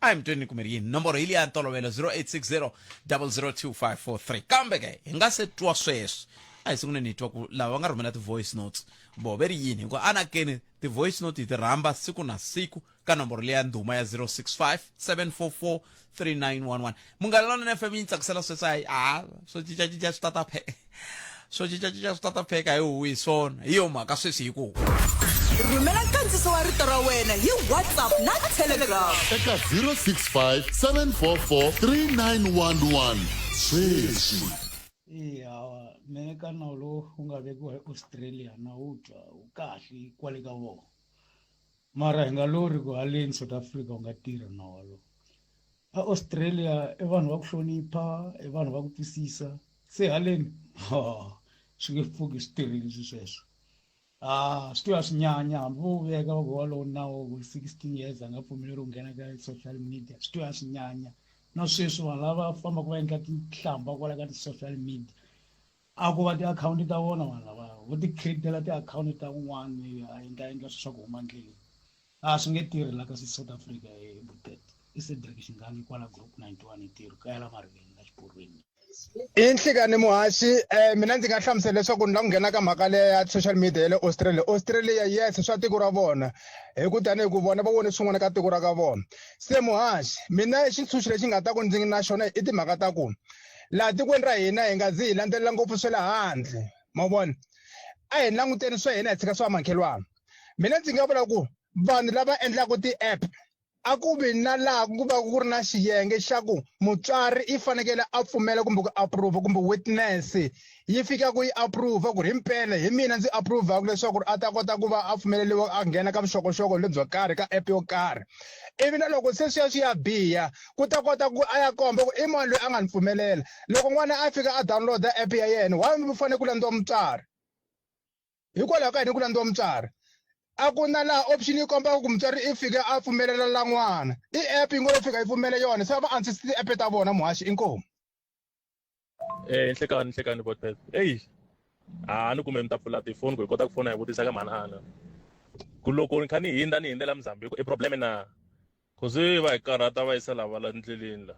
a hi mi tweni ku mi ri yini nomboro hi liya ntolovelo 0860 002543 kambe ke hi nga se twa sweswo a hi sungune ni twa ku lava va nga rhumela ti-voice notes ve ri yini hikuva anakeni ti-voice note hi ti rhamba siku na siku ka nomboro leya ndhuma ya 065 744 3911 mungalelana na FM yi tsakisela sweswo hayi swo cincacinca swi tata pheka swo cincacinca swi tata pheka hi huhi swona hi yo mhaka sweswi hi ku rhumela nkandziso wa rito ra wena hi WhatsApp na Telegram eka 065 744 3911 sweswi. Meka nawu lowu wu nga vekiwa hi Australia na wu twa wu kahle kwale ka vona mara hi nga lori ku haleni South Africa wu nga tirhi nawu walowo. A Australia i vanhu va ku hlonipha i vanhu va ku twisisa se haleni swi nge pfuki swi tirhile sweswo swi tiva swi nyanya hambi vo veka va ku walowo nawu 16 years a nga pfumeleriwi ku nghena ka social media swi tiva swi nyanya na sweswi vanhu lava fambaka va endla tinhlamba kwala ka ti-social media a ku va tiakhawunti ta vona vanhu lava vo ti create-ela tiakhawunti ta un'wana a endla swa ku huma ndleleni swi nge tirhi la ka South Africa hi Butete i Cedric Xingani kwala group 91 hi tirho kaya la mariveni la xiporweni. Inhlekane muhashi mina ndzi nga hlamusela leswaku ni la ku nghena ka mhaka leya ya social media ya le Australia yes swa tiko ra vona hi ku tanihi ku vona va vone swin'wana ka tiko ra ka vona. Se muhashi mina hi xitshunxo lexi nga ta ku ndzi na xona i timhaka ta ku laha tikweni ra hina hi nga zi hi landzelela ngopfu swe le handle ma vona a hi languteni swa hina hi tshika swa makhelwana. Mina ndzi nga vula ku vanhu lava endlaka ti-app a ku vi na laha ku va ku ri na xiyenge xa ku mutswari i fanekele a pfumela kumbe ku approve kumbe witness yi fika ku yi approve ku ri himpela hi mina ndzi approve leswaku a ta kota ku va a pfumeleliwa a nghena ka vuxokoxoko lebyo karhi ka app yo karhi ivi na loko se swi ya biha ku ta kota ku a ya komba ku i mani loyi a nga ni pfumelela loko n'wana a fika a downloada app ya yena why mi fanele ku landziwa mutswari hikwalaho ka yini ku landziwa mutswari a ku na laha option yi kombaka ku mutswari i fika a pfumelela la n'wana i app yi ngo lo fika yi pfumele yona se va antswisi ti-app ta vona muhaxi inkomu nhlekani botpet a ni kumbe mi ta pfula tifoni ku hi kota ku fona hi vutisa ka manana ku loko ni kha ni hindela Mozambique i probleme na kuze va hi karhata va yisa lava la ndleleni la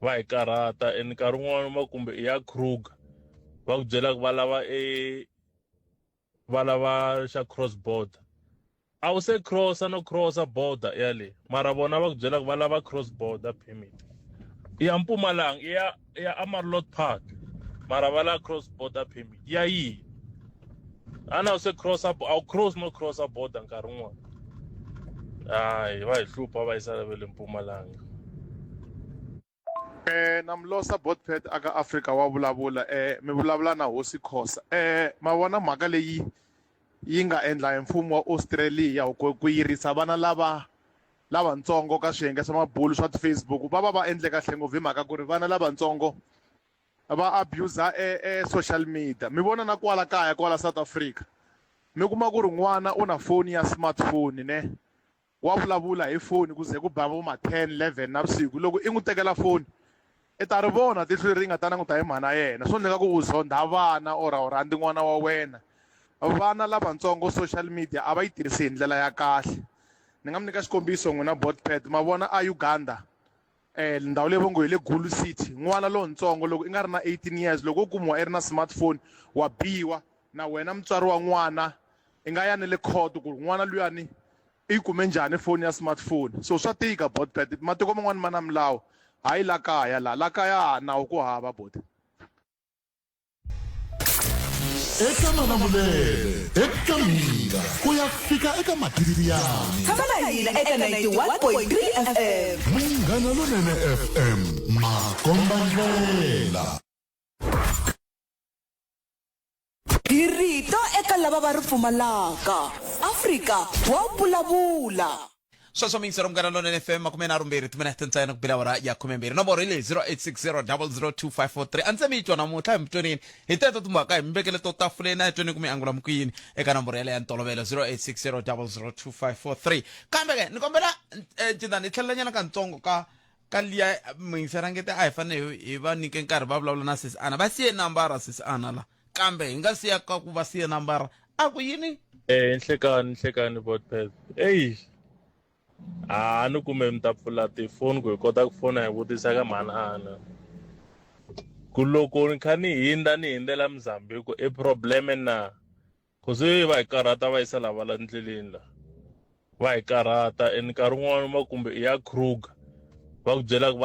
va hi karhata and nkarhi wun'wana va kumbe i ya Kruger va ku byela ku va lava xa cross border a wu se crossa border yale mara vona va ku byela ku va lava cross border permit ya Mpumalanga ya Amarlot Park mara va la cross border permit ya yi ana wu se crossa border nkarhi wun'wana va hi hlupha va yisa va le Mpumalanga namlosa botpet aka Africa wa vulavula mi vulavula na Hosi Khosa ma vona mhaka leyi yi nga endla hi mfumo wa Australia ku yirisa vana lavatsongo ka swiyenge swa mabulu swa Facebook va endle kahle ngopfu hi mhaka ku ri vana lavatsongo va abuser social media mi vona na kwala kaya kwala South Africa mi kuma ku ri n'wana u na foni ya smartphone ne wa vulavula hi foni ku ze ku ba vo ma 10 11 na vusiku loko i n'wi tekela foni i ta ri vona tihlo leri nga ta languta hi mhana yena swo endleka ku u zonda vana or rhandzi n'wana wa wena vana lavatsongo social media a va yi tirhisi hi ndlela ya kahle ni nga mi nyika xikombiso n'wina botpet ma vona a Uganda ndhawu leyi va ngo hi le Gulu City n'wana lontsongo loko i nga ri na 18 years loko u kumiwa i ri na smartphone wa biwa na wena mutswari wa n'wana i nga ya ni le court ku ri n'wana luyani i kume njhani foni ya smartphone so swa tika botpet matiko man'wana ma na milawu hayi la kaya la kaya nawu ku hava bot eka Malamulele eka Mina ku ya fika eka Matiriyani tshama hina eka 91.3 FM Munghana Lonene FM Makomba Ndlela Girito eka lava va ri pfumalaka Africa wa vulavula sweswo mingisero Munghana Lonene FM 12 timinete ntsena ku bila wara ya 12 nomboro ile 0860002543 anze mi twa namuntlha hi mtonini hi teto timhaka hi mbekele to tafuleni na tweni ku mi angula mukuyini eka nomboro ya ntolovelo 0860002543 kambe ke ni kombela cinda ni tlhelanyana ka ntsongo ka liya mingiserangete a hi fanele hi va nike nkarhi va vulavula na sis Ana va siye nambara sis Ana la kambe hi nga siya ka ku va siye nambara a ku yini nhlekani botpet ni kumbe mi ta pfula tifoni ku hi kota ku fona hi vutisa ka manana ku loko ni kha ni hindela Mozambique i probleme na kuze va hi karhata va yisa lava la ndleleni la va hi karhata and nkarhi wun'wana va kumbe i ya Kruger va ku byela ku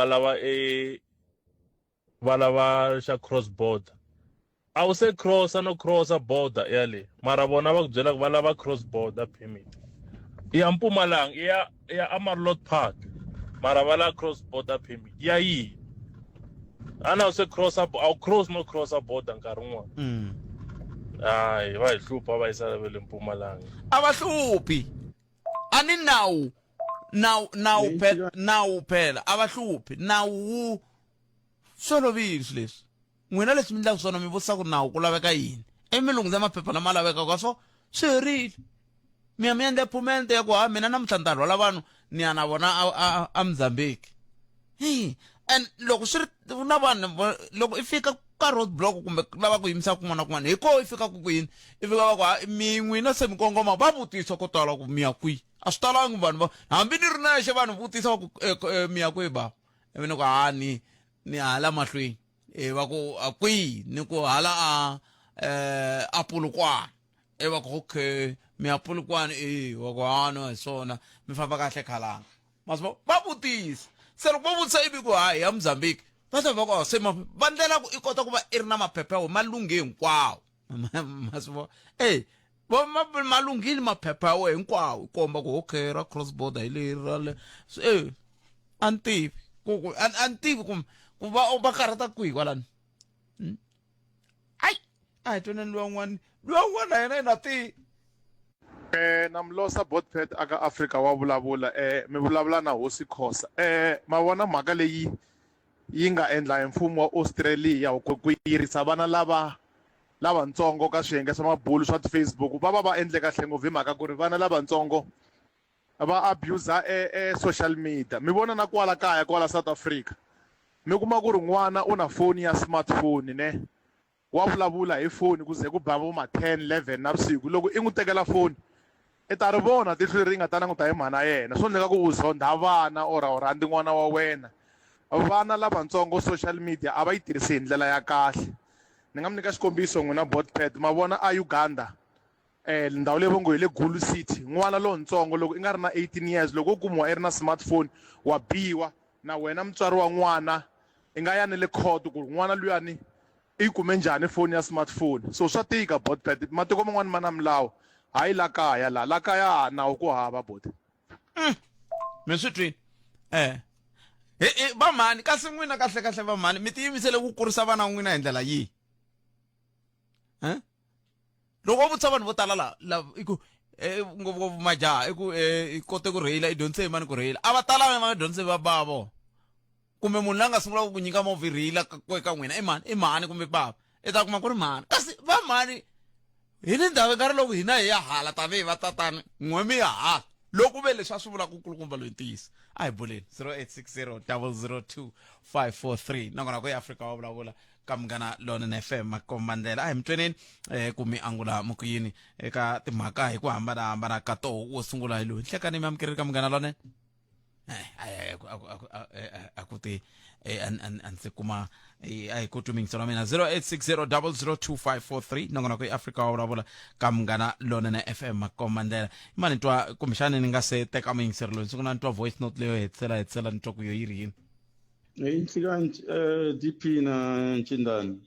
va lava xa cross border a wu se crossa border yale mara vona va ku byela ku va lava cross border permit ya Mpumalanga ya Amarlot Park mara va la cross border permit ya yi ana wu se crossa border nkarhi wun'wana va hi hlupha va yisa va le Mpumalanga a va hluphi ani nawu phela a va hluphi nawu solovile leswi n'wina leswi mi endlaka swona mi vutisa ku nawu ku laveka yini emilungu ya maphepha lama laveka ka swo swi herile mi endle phumende ya ku mina na mtlhandalo la vanhu ni ya na vona a Mozambique and loko swi ri na vanhu loko i fika ka road block kumbe lava ku yimisa kun'wana na kun'wana hi ko i fika ku kwini i fika ku n'wina se mi kongoma va vutisa ko tala ku mi ya kwihi a swi talangi vanhu hambi ni ri nexe vanhu vutisa ku mi ya kwihi bava ivi ni ku ni hala mahlweni va ku a kwihi ni ku hala a Polokwane va ku okay mi ya Polokwane wa ku no hi swona mi famba kahle khalanga masvo va vutisa se loko va vutisa ivi ku hayi ya Mozambique va ta va ku se va ndlela ku i kota ku va i ri na maphepha malunghe hinkwawo masvo malungile maphepha ya wena hinkwawo komba ku okay ra cross border hi leri ra le antivi antivi ku va karata kwihi kwalani ai tweneni luwan'wana yena yi na ti namlosa botpet aka Africa wa vulavula mi vulavula na Hosi Khosa ma vona mhaka leyi yi nga endla hi mfumo wa Australia ku yirisa vana lavatsongo ka swiyenge swa mabulu swa ti-Facebook va endle kahle ngopfu hi mhaka ku ri vana lavatsongo va abuser social media mi vona na kwala kaya kwala South Africa mi kuma ku ri n'wana u na foni ya smartphone ne wa vulavula hi foni ku ze ku ba vo ma 10 11 na vusiku loko i n'wi tekela foni i ta ri vona tihlo leri nga ta languta hi mhana yena swo endleka ku u zonda vana or rhandzi n'wana wa wena vana lavatsongo social media a va yi tirhisi hi ndlela ya kahle ni nga mi nyika xikombiso n'wina botpet ma vona a Uganda ndhawu leyi va ngo hi le Gulu City n'wana lontsongo loko i nga ri na 18 years loko u kumiwa i ri na smartphone wa biwa na wena mutswari wa n'wana i nga ya ni le court ku ri n'wana luyani i kume njhani foni ya smartphone so swa tika botpet matiko man'wana ma na milawu hayi la kaya la kaya nawu ku hava bot mi swi twini va mhani kasi n'wina kahle va mhani mi tiyimisele ku kurisa vana n'wina hi ndlela yihi loko vutisa vanhu vo tala iku ngopfungopfu majaha i kote ku rheyila i dyondzise hi mani ku rheyila a va tala va dyondzise va bavo kumbe munhu la nga sungula ku nyika movha i rheyila ka n'wina i mhani kumbe bava i ta kuma ku ri mhani kasi va mhani hi ni ndhawu nga ri loko hina hi ya hala tanihi va tatani n'we mi ya hala loko ve leswi a swi vulaka ku kulukumba loyi ntiyiso a hi buleni 0860 002 543 nakona ku ya Africa wa vulavula ka Munghana Lonene FM makombandela a hi mtweneni ku mi angula mukuyini eka timhaka hi ku hambanahambana ka toho wo sungula hi loyi nhlekani mi amukeleli ka Munghana Lonene akuti anse kuma ai kutumingisa na mina 0860 002 543 nakona ku Africa wa vulavula ka Munghana Lonene FM makombandela imani twa kumshane ni nga se teka muyingiseri loyi sunguna ntwa voice note leyo hetsela ntwa ku yo yiri yini inhlikanti DP na Ncindani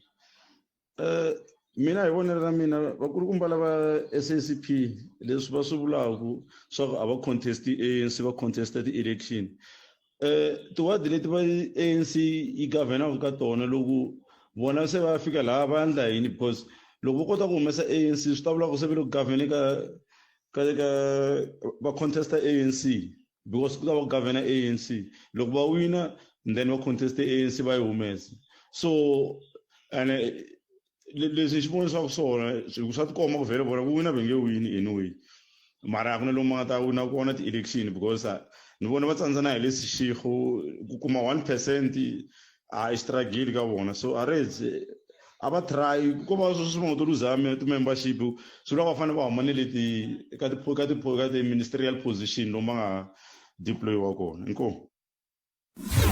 mina hi vonelo ra mina vakulukumba lava SACP leswi va swi vulaku swa a va contest ANC va contested election tiwadi leti va ANC yi governor ka tona loko vona se va fika laha va endla yini because loko va kota ku humesa ANC swi ta vula ku se va le ku govern ka va contesta ANC because ku ta va governor ANC loko va wina then va contest ANC va yi humesa so and leswi xi vonisaka swona swa tikomba ku vhele vona ku wina va nge wini anyway mara a ku na lomu nga ta wina kona ti-election because ni vona va tsandzana hi leswi xixo ku kuma 1% a i struggle ka vona so aretse a va try ko va swi va to lose ti-membership swi vula va fanele va huma ne leti ka ti-ministerial position lomu va nga deployiwa kona inkomu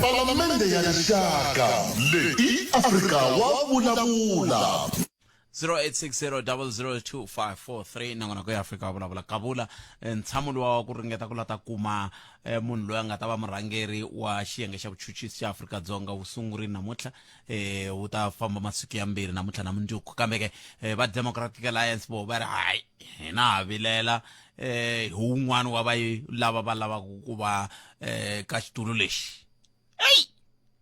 Palamende ya rixaka leyi Africa wa vulavula 0860 002 543 nakona ku Africa wa vulavula kabula ntshamo lowa ku ringeta ku lata kuma munhu loyi a nga ta va murhangeri wa xiyenge xa vuchuchisi xa Afrika-Dzonga wu sungurile namuntlha wu ta famba masiku ya mbirhi namuntlha na mundzuku kambe ke va Democratic Alliance vo va ri hayi hina ha vilela hi wun'wana wa lava va lavaka ku va ka xitulu lexi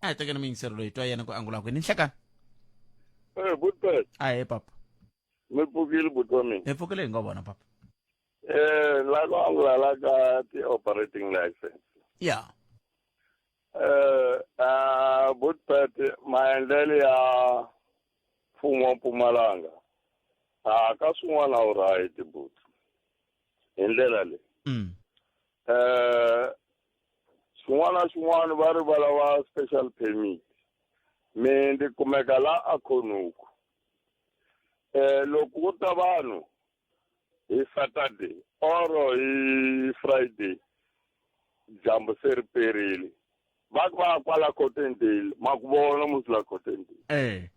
a hi tekeni miyingiseri loyi twa yena ku angula kwini nhlekani Butpet. Aye papa. Me pukile butwa mina. E pukile nga bona papa. La go angula la ka the operating license. Yeah. Butpet maendlelo ya mfumo Mpumalanga. Ka swin'wana u right but. Hi ndlela leyi. Swin'wana va ri va lava special permit. Me ndi kumeka la a Khonuku loko ku ta vanhu hi Saturday or hi Friday jambo se ri perile va kwala Cottondale ma ku vona musila Cottondale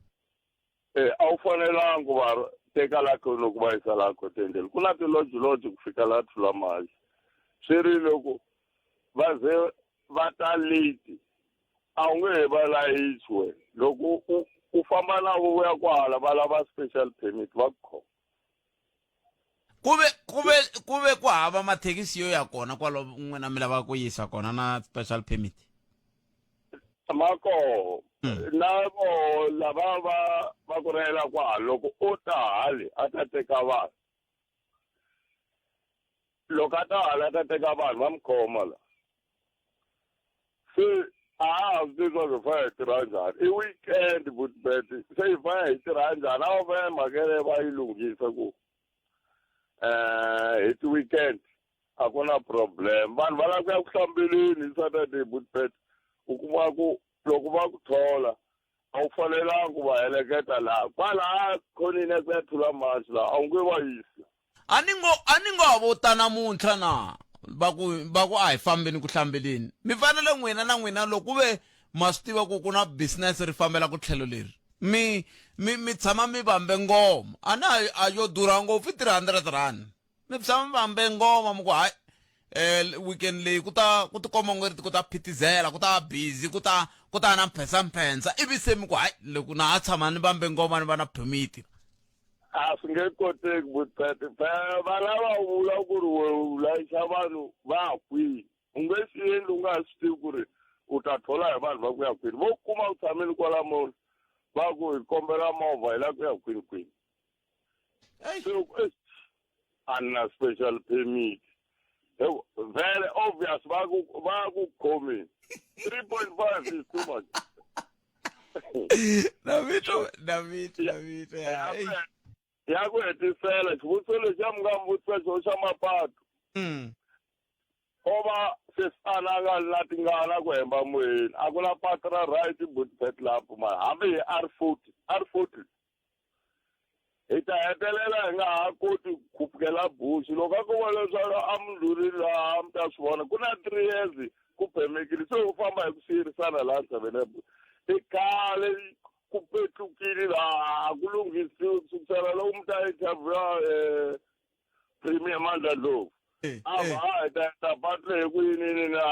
a wu fanelanga ku va teka la Khonuku va yisa la Cottondale ku na tilodge ku fika la Thulamali swi ri loko va ze va ta late a wu nge va layichwe loko u famba na wo ya kwala va lava special permit va khoma kube ku hava mathekisi yo ya kona kwalo n'wina mi lava ku yisa kona na special permit mako na vo lava va ku rhela kwa loko u ta hali a ta teka vanhu loko a ta hali a ta teka vanhu va mikhoma la se a ha swi tivi swa ku hi fanele hi tirha njhani i weekend Botbet se hi fanele hi tirha njhani a wu fanele mhakele va yi lunghisa ku hi ti-weekend a ku na problem vanhu va lava ku ya ku hlambeleni hi Saturday Botbet u kuma ku loko va ku thola a wu fanelanga ku va heleketa laha kwalaha khonini ya ku ya thula masi laha a wu nge va yisi a ni ngo vota namuntlha na va ku a hi fambeni ku hlambeleni mi fanele n'wina na n'wina loko ve ma swi tiva ku ku na business ri fambela ku tlhelo leri mi tshama mi vambe ngoma a na a yo durha ngopfu i 300 rand mi tshama mi vambe ngoma mi ku hayi weekend leyi ku tikomba ngoriti ku ta phitizela ku ta busy ku ta na mphensa ivi se mi ku hayi loko na ha tshama ni vambe ngoma ni va na permit a swi nge koteki Botbet va lava vula ku ri u layisa vanhu va kwihi u nge swi endli u nga swi tivi ku ri u ta thola hi vanhu va ku ya kwini vo kuma u tshameni kwala mona va ku hi kombela movha hi la ku ya kwini a na special permit very obvious va ku khomi 3.5 is too much David ya ku hetisela xivutiso lexi ya mi nga mi vutisa xo xa mapatu o va se sananga na tingana ku hemba moyeni a ku na patu ra right Botbet lapo mara hambi hi R40 hi ta hetelela hi nga ha koti ku pfukela bushi loko a ku va leswaku a mi ndlhurile laha mi ta swi vona ku na 3 years ku phemekile se u famba hi ku siyerisana laha Ntshaveni i khale ku petlukile laha ku lunghisiwi kusukisela loko mi ta interviewa Premier Mandla Dlovu a va ta patu leyi ku yinini na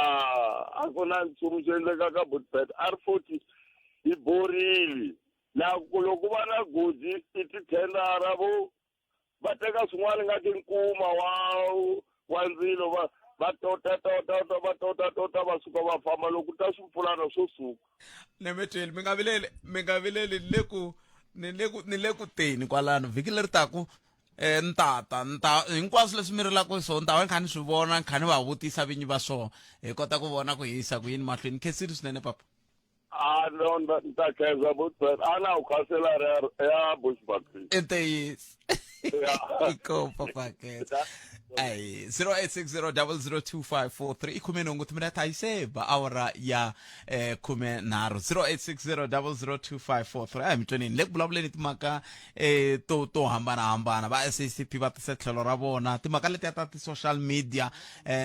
a ku na nchumu xi endlekaka Botbet R40 yi borile loko va na goji i tithendara va teka swin'wana nga tinkuma wa ndzilo va tota va suka va famba loko ta swipfulana swo suka nemeteli mi nga vileli ni le ku teni kwalano vhiki leri taku ntata hinkwaswo leswi mi rilaka hi swona ntawa ni kha ni swi vona ni kha ni va vutisa vinyi va swona hi kota ku vona ku hisa ku yini mahlweni khensile swinene papa no nta khensa Botbet a na u khasela ya Bushbuckridge enteyisi iko papa khensa ai 0860002543 ikhumenongo tumina thaiseba awara ya khumenharhu 0860002543 ai mitwenini le ku vulavuleni timhaka to hambanahambana va SACP va tisa tlhelo ra vona timhaka letiya ta ti-social media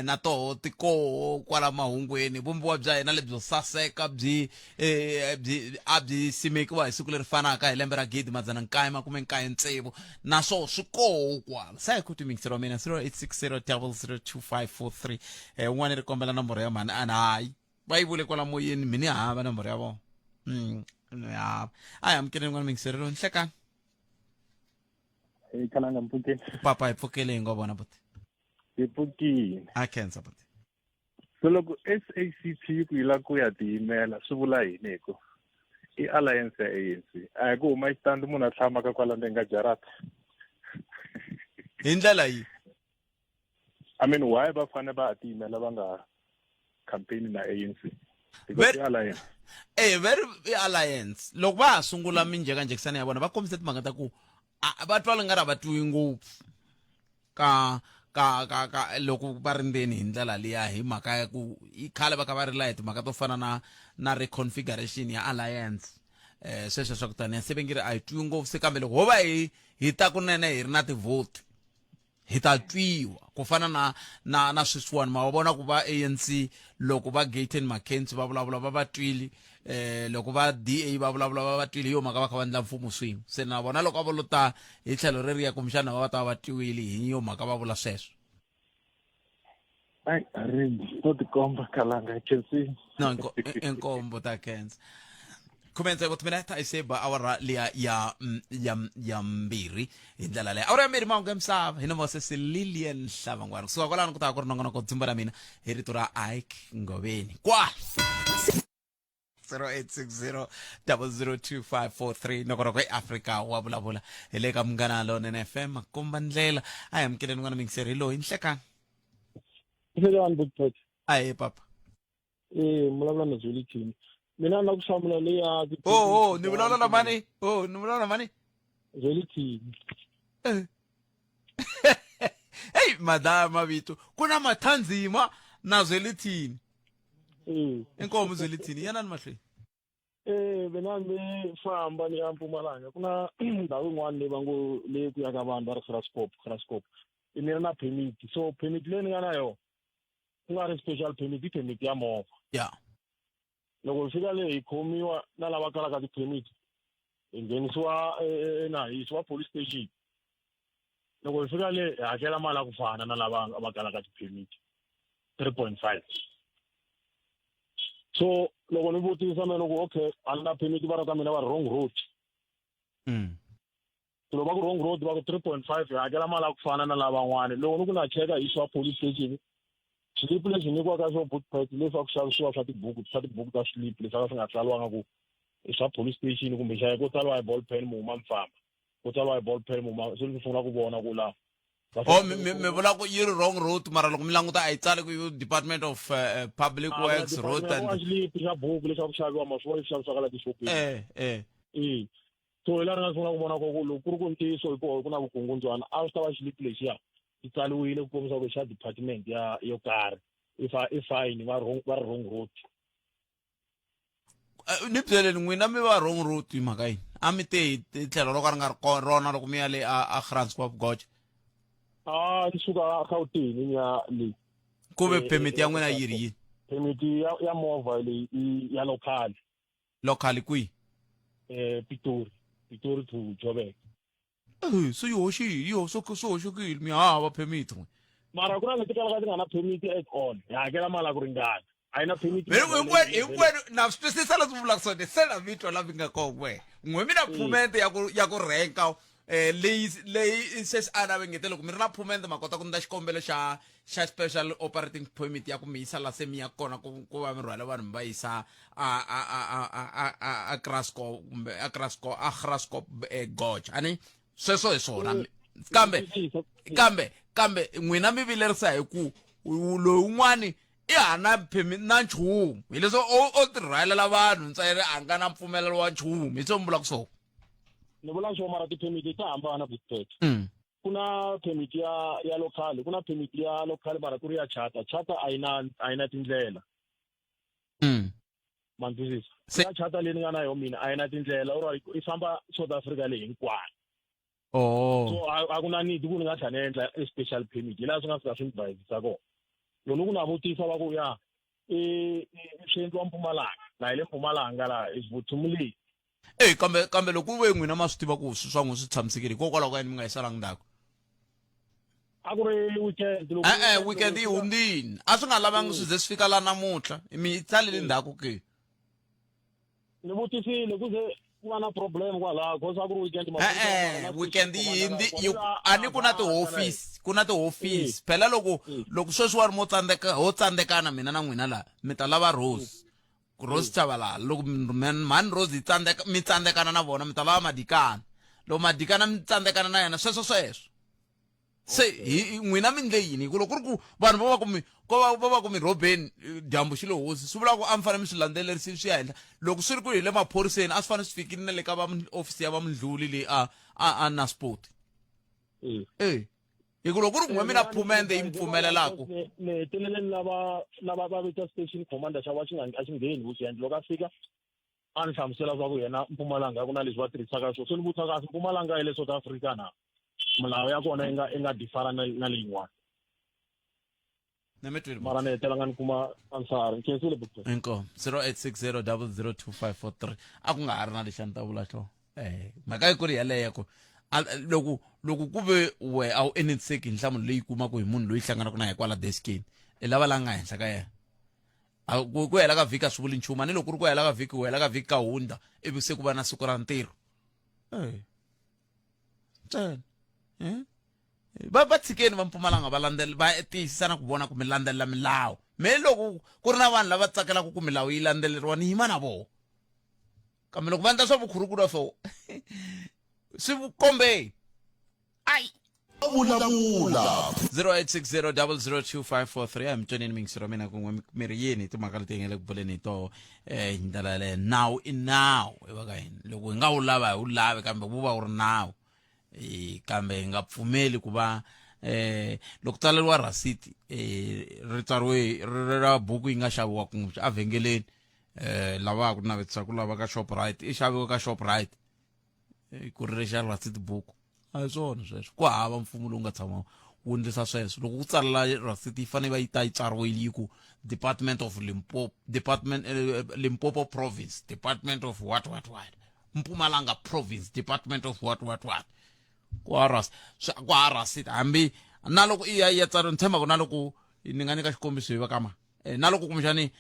na toho tikoho kwala mahungweni vumbiwa bya hina lebyo saseka byi simekiwa hi siku leri fanaka hi lembe ra 1996 naswo swi koho kwala sa hi ku timikisero wa mina 0860002543 un'wana ri kombela nomboro ya mani ani hayi va yi vule kwala moyeni mini hava nomboro ya vona hava a hi amukeleni n'wana mingiserelo ni hlekani kananga mpfukeni papa hi pfukele hi ngo vona buti hi pfukile a khensa buti so loko SACP yi ku yi lava ku ya tiyimela swi vula yini hi ku i alliance ya ANC a hi ku huma xitandi munhu a tshamaka kwala ndenga jarata hi ndlela yi I mean why va fane va tiyimela va nga campaign na ANC because alliance very alliance loko va ha sungula minjhekanjhekisana ya vona va kombisa timhaka ta ku va twa nga ri va twiwi ngopfu ka loko va ri ndzeni hi ndlela liya hi mhaka ya ku i khale va kha va rila hi timhaka to fana na reconfiguration ya alliance sweswo swa ku taniya se vengiri a hi twiwi ngopfu se kambe loko ho va hi ta kunene hi ri na tivhoti hi ta twiwa ku fana na sweswiwani ma va vona ku va ANC loko va Gayton McKenzie va vulavula va twile loko va DA va vulavula va twile yo mhaka va kha va endla mfumo swin'we se na vona loko a volota hi tlhelo reriya kumbexana va ta va twiwile hi yo mhaka va vula sweswo ai arindi to tikomba kalanga khensi no inkombo ta khensa khumenze ukuthi mina ayiseba awara liya ya mbiri indlela le awara ya mbiri mangu emsava hina mose Lilian Hlava ngwana kusuka kwalana kuta ku ri nongonoko dzimba ra mina hi rito ra Ike Ngobeni kwa 0860002543 nokoro eAfrica wa vulavula hi le ka Munghana Lonene FM komba ndlela a hi amkeleni n'wana mingiseri loyi nhlekani Nhlekani Butpet aye papa mulavula na Zwelithini mina na ku hlamula leyi ya ni vulavula na mani ni vulavula na mani Zwelithini hey madama vito kuna mathanzima na Zwelithini inkomo Zwelithini yana ni mahlweni mina ni famba ni ya Mpumalanga kuna ndhawu yin'wana leyi va ngo leyi ku ya ka vanhu va ri Graskop ni na permit so permit leyi ni nga na yona ku nga ri special permit ya movha ya loko fika le hi khomiwa na lava kalaka ti-permit hi nghenisiwa hi yisiwa police station loko hi fika le hi hakela mali ya ku fana na lava va kalaka ti-permit 3.5 so loko ni vutisa mina loko okay a ni na permit va ra ka mina va wrong road so loko va ku wrong road va ku 3.5 hi hakela mali ya ku fana na lavan'wana loko ni ku na cheka hi yisiwa police station slip leswi nyikiwaka swo Butpet leswi a ku xavisiwa swa tibuku ta slip leswi a swi nga tsaliwanga ku i swa police station kumbe xaye ko tsaliwa hi ball pen muhuma mfamba ko tsaliwa hi ball pen muhuma se ni sungula ku vona ku la mi vula ku yi ri wrong road mara loko mi languta a yi tsali ku Department of Public Works road and slip xa buku leswi a ku xaviwa maswo leswi xavisiwaka la tixopini so hi la ri nga sungula ku vona ku loko ku ri ku ntiyiso hi koho ku na vukungundzwana a swi ta va xilipi lexiya yi tsaliwile ku kombisa ku xa department yo karhi i fine va ri wrong road ni byeleni n'wina mi va wrong road hi mhaka yini a mi te hi tlhelo ro ka ri nga ri rona loko mi ya le a Graskop Gorge ni suka Gauteng ni ya le ku ve permit ya n'wina yi ri yini permit ya movha leyi ya local kwihi Pitori to Joburg so swi mi hava permit mara ku na leti kalaka ti nga na permit at all hi hakela mali ya ku ringana a yi na permit hinkwenu na swi twisisa leswi vulaka swona se na vito la mi nga kona n'we mi na phumente ya ku renka leyi se a na vengete loko mi ri na phumente ma kota ku ndla xikombelo xa special operating permit ya ku mi yisa la se mi ya kona ku va mi rhwala vanhu mi va yisa a Graskop Gorge ani sweswo hi swona kambe n'wina mi vilerisa hi ku lowun'wani i hana permit na nchumu hi leswo o tirhwalela vanhu ntsena a nga na mpfumelelo wa nchumu hi swo mi vula ku swona ni vula swo mara ti-permit ta hambana Butpet ku na permit ya local ku na permit ya local mara ku ri ya charter a yi na tindlela mantwisisa ya charter leyi ni nga na yona mina a yi na tindlela or i famba South Africa leyi hinkwayo so a ku na need ku ni nga tlhela ni endla e special permit hi laha swi nga fika swi ni bayizisa kona loko ku na vutisa va ku ya swi endliwa Mpumalanga na hi le Mpumalanga laha Vuthumuleni kambe loko ku ve n'wina ma swi tiva ku swi swa n'wi swi tshamisekile hikokwalaho ka yini mi nga yisalanga ndhaku a ku ri weekend weekend yi hundzini a swi nga lavangi swi ze swi fika la namuntlha mi tsalele ndhaku ke ni vutisile ku ze ku nga na problem kwalaho cause a ku ri weekend ani ku na tihofisi phela loko sweswi wa ri ho tsandzekana mina na n'wina laha mi ta lava Rose Chabalala loko mani Rose mi tsandzekana na vona mi ta lava Madikana loko Madikana mi tsandzekana na yena sweswo se n'wina mi ndle yini ku loko ku ri ku vanhu va va ku mi robeni dyambu xi lo hosi swi vula ku a mi fanele mi swi landzelerisi swi ya henhla loko swi ri ku hi le maphoriseni a swi fanele swi fikile na le ka ofisi ya vamundluli leyi a Nasport hi ku loko ku ri n'we mi na phumente yi mi pfumelelaku ni heteleleni lava va vita station commander xa va a xi ngheni weekend loko a fika a ni hlamusela swa ku yena Mpumalanga ku na leswi va tirhisaka swona so ni vutisa kahle Mpumalanga yi le South Africa na milawu ya kona yi nga differ na leyin'wana mara ni hetelanga ni kuma ansari nkensile Butpet inkomo 0860002543 a ku nga ha ri na lexi a ni ta vula xo mhaka yi ku ri yaleyo ku loko ku ve we a wu enetiseki hi nhlamulo leyi kumaka hi munhu loyi hlanganaka na hi kwala deskini i lava la nga henhla ka yena ku hela ka vhiki a swi vuli nchumu ni loko ku ri ku hela ka vhiki u hela ka vhiki ka hundza ivi se ku va na siku ra ntirho ntsena va tshikeni va Mpumalanga va landzelela va tiyisisa na ku vona ku mi landzelela milawu me loko ku ri na vanhu lava tsakelaka ku milawu yi landzeleriwa ni yima na vona kambe loko va endla swa vukhurukulu so swi kombe ai vulavula 0860002543 amtsonini mingisiro mina kun'we miri yini timhaka leti ngele ku buleni hi to hi ndlela leyo nawu i nawu va ka yini loko hi nga wu lava hi wu lave kambe wu va wu ri nawu kambe hi nga pfumeli ku va loko tsaleriwa rasiti ri tsariwe ra buku yi nga xaviwa ku avhengeleni lava ku navetisa ku lava ka Shoprite i xaviwa ka Shoprite ku ri xa rasiti buku a hi swona sweswo ku hava mfumo lowu nga tshama wu ndlisa sweswo loko ku tsalela rasiti yi fanele va yi ta yi tsariwile yi ku Department of Limpopo Province, Department of what Mpumalanga Province, Department of what ku rasiti hambi na loko i ya tsariwa ni tshemba ku na loko ni nga nyika xikombiso hi va kama na loko kumbexani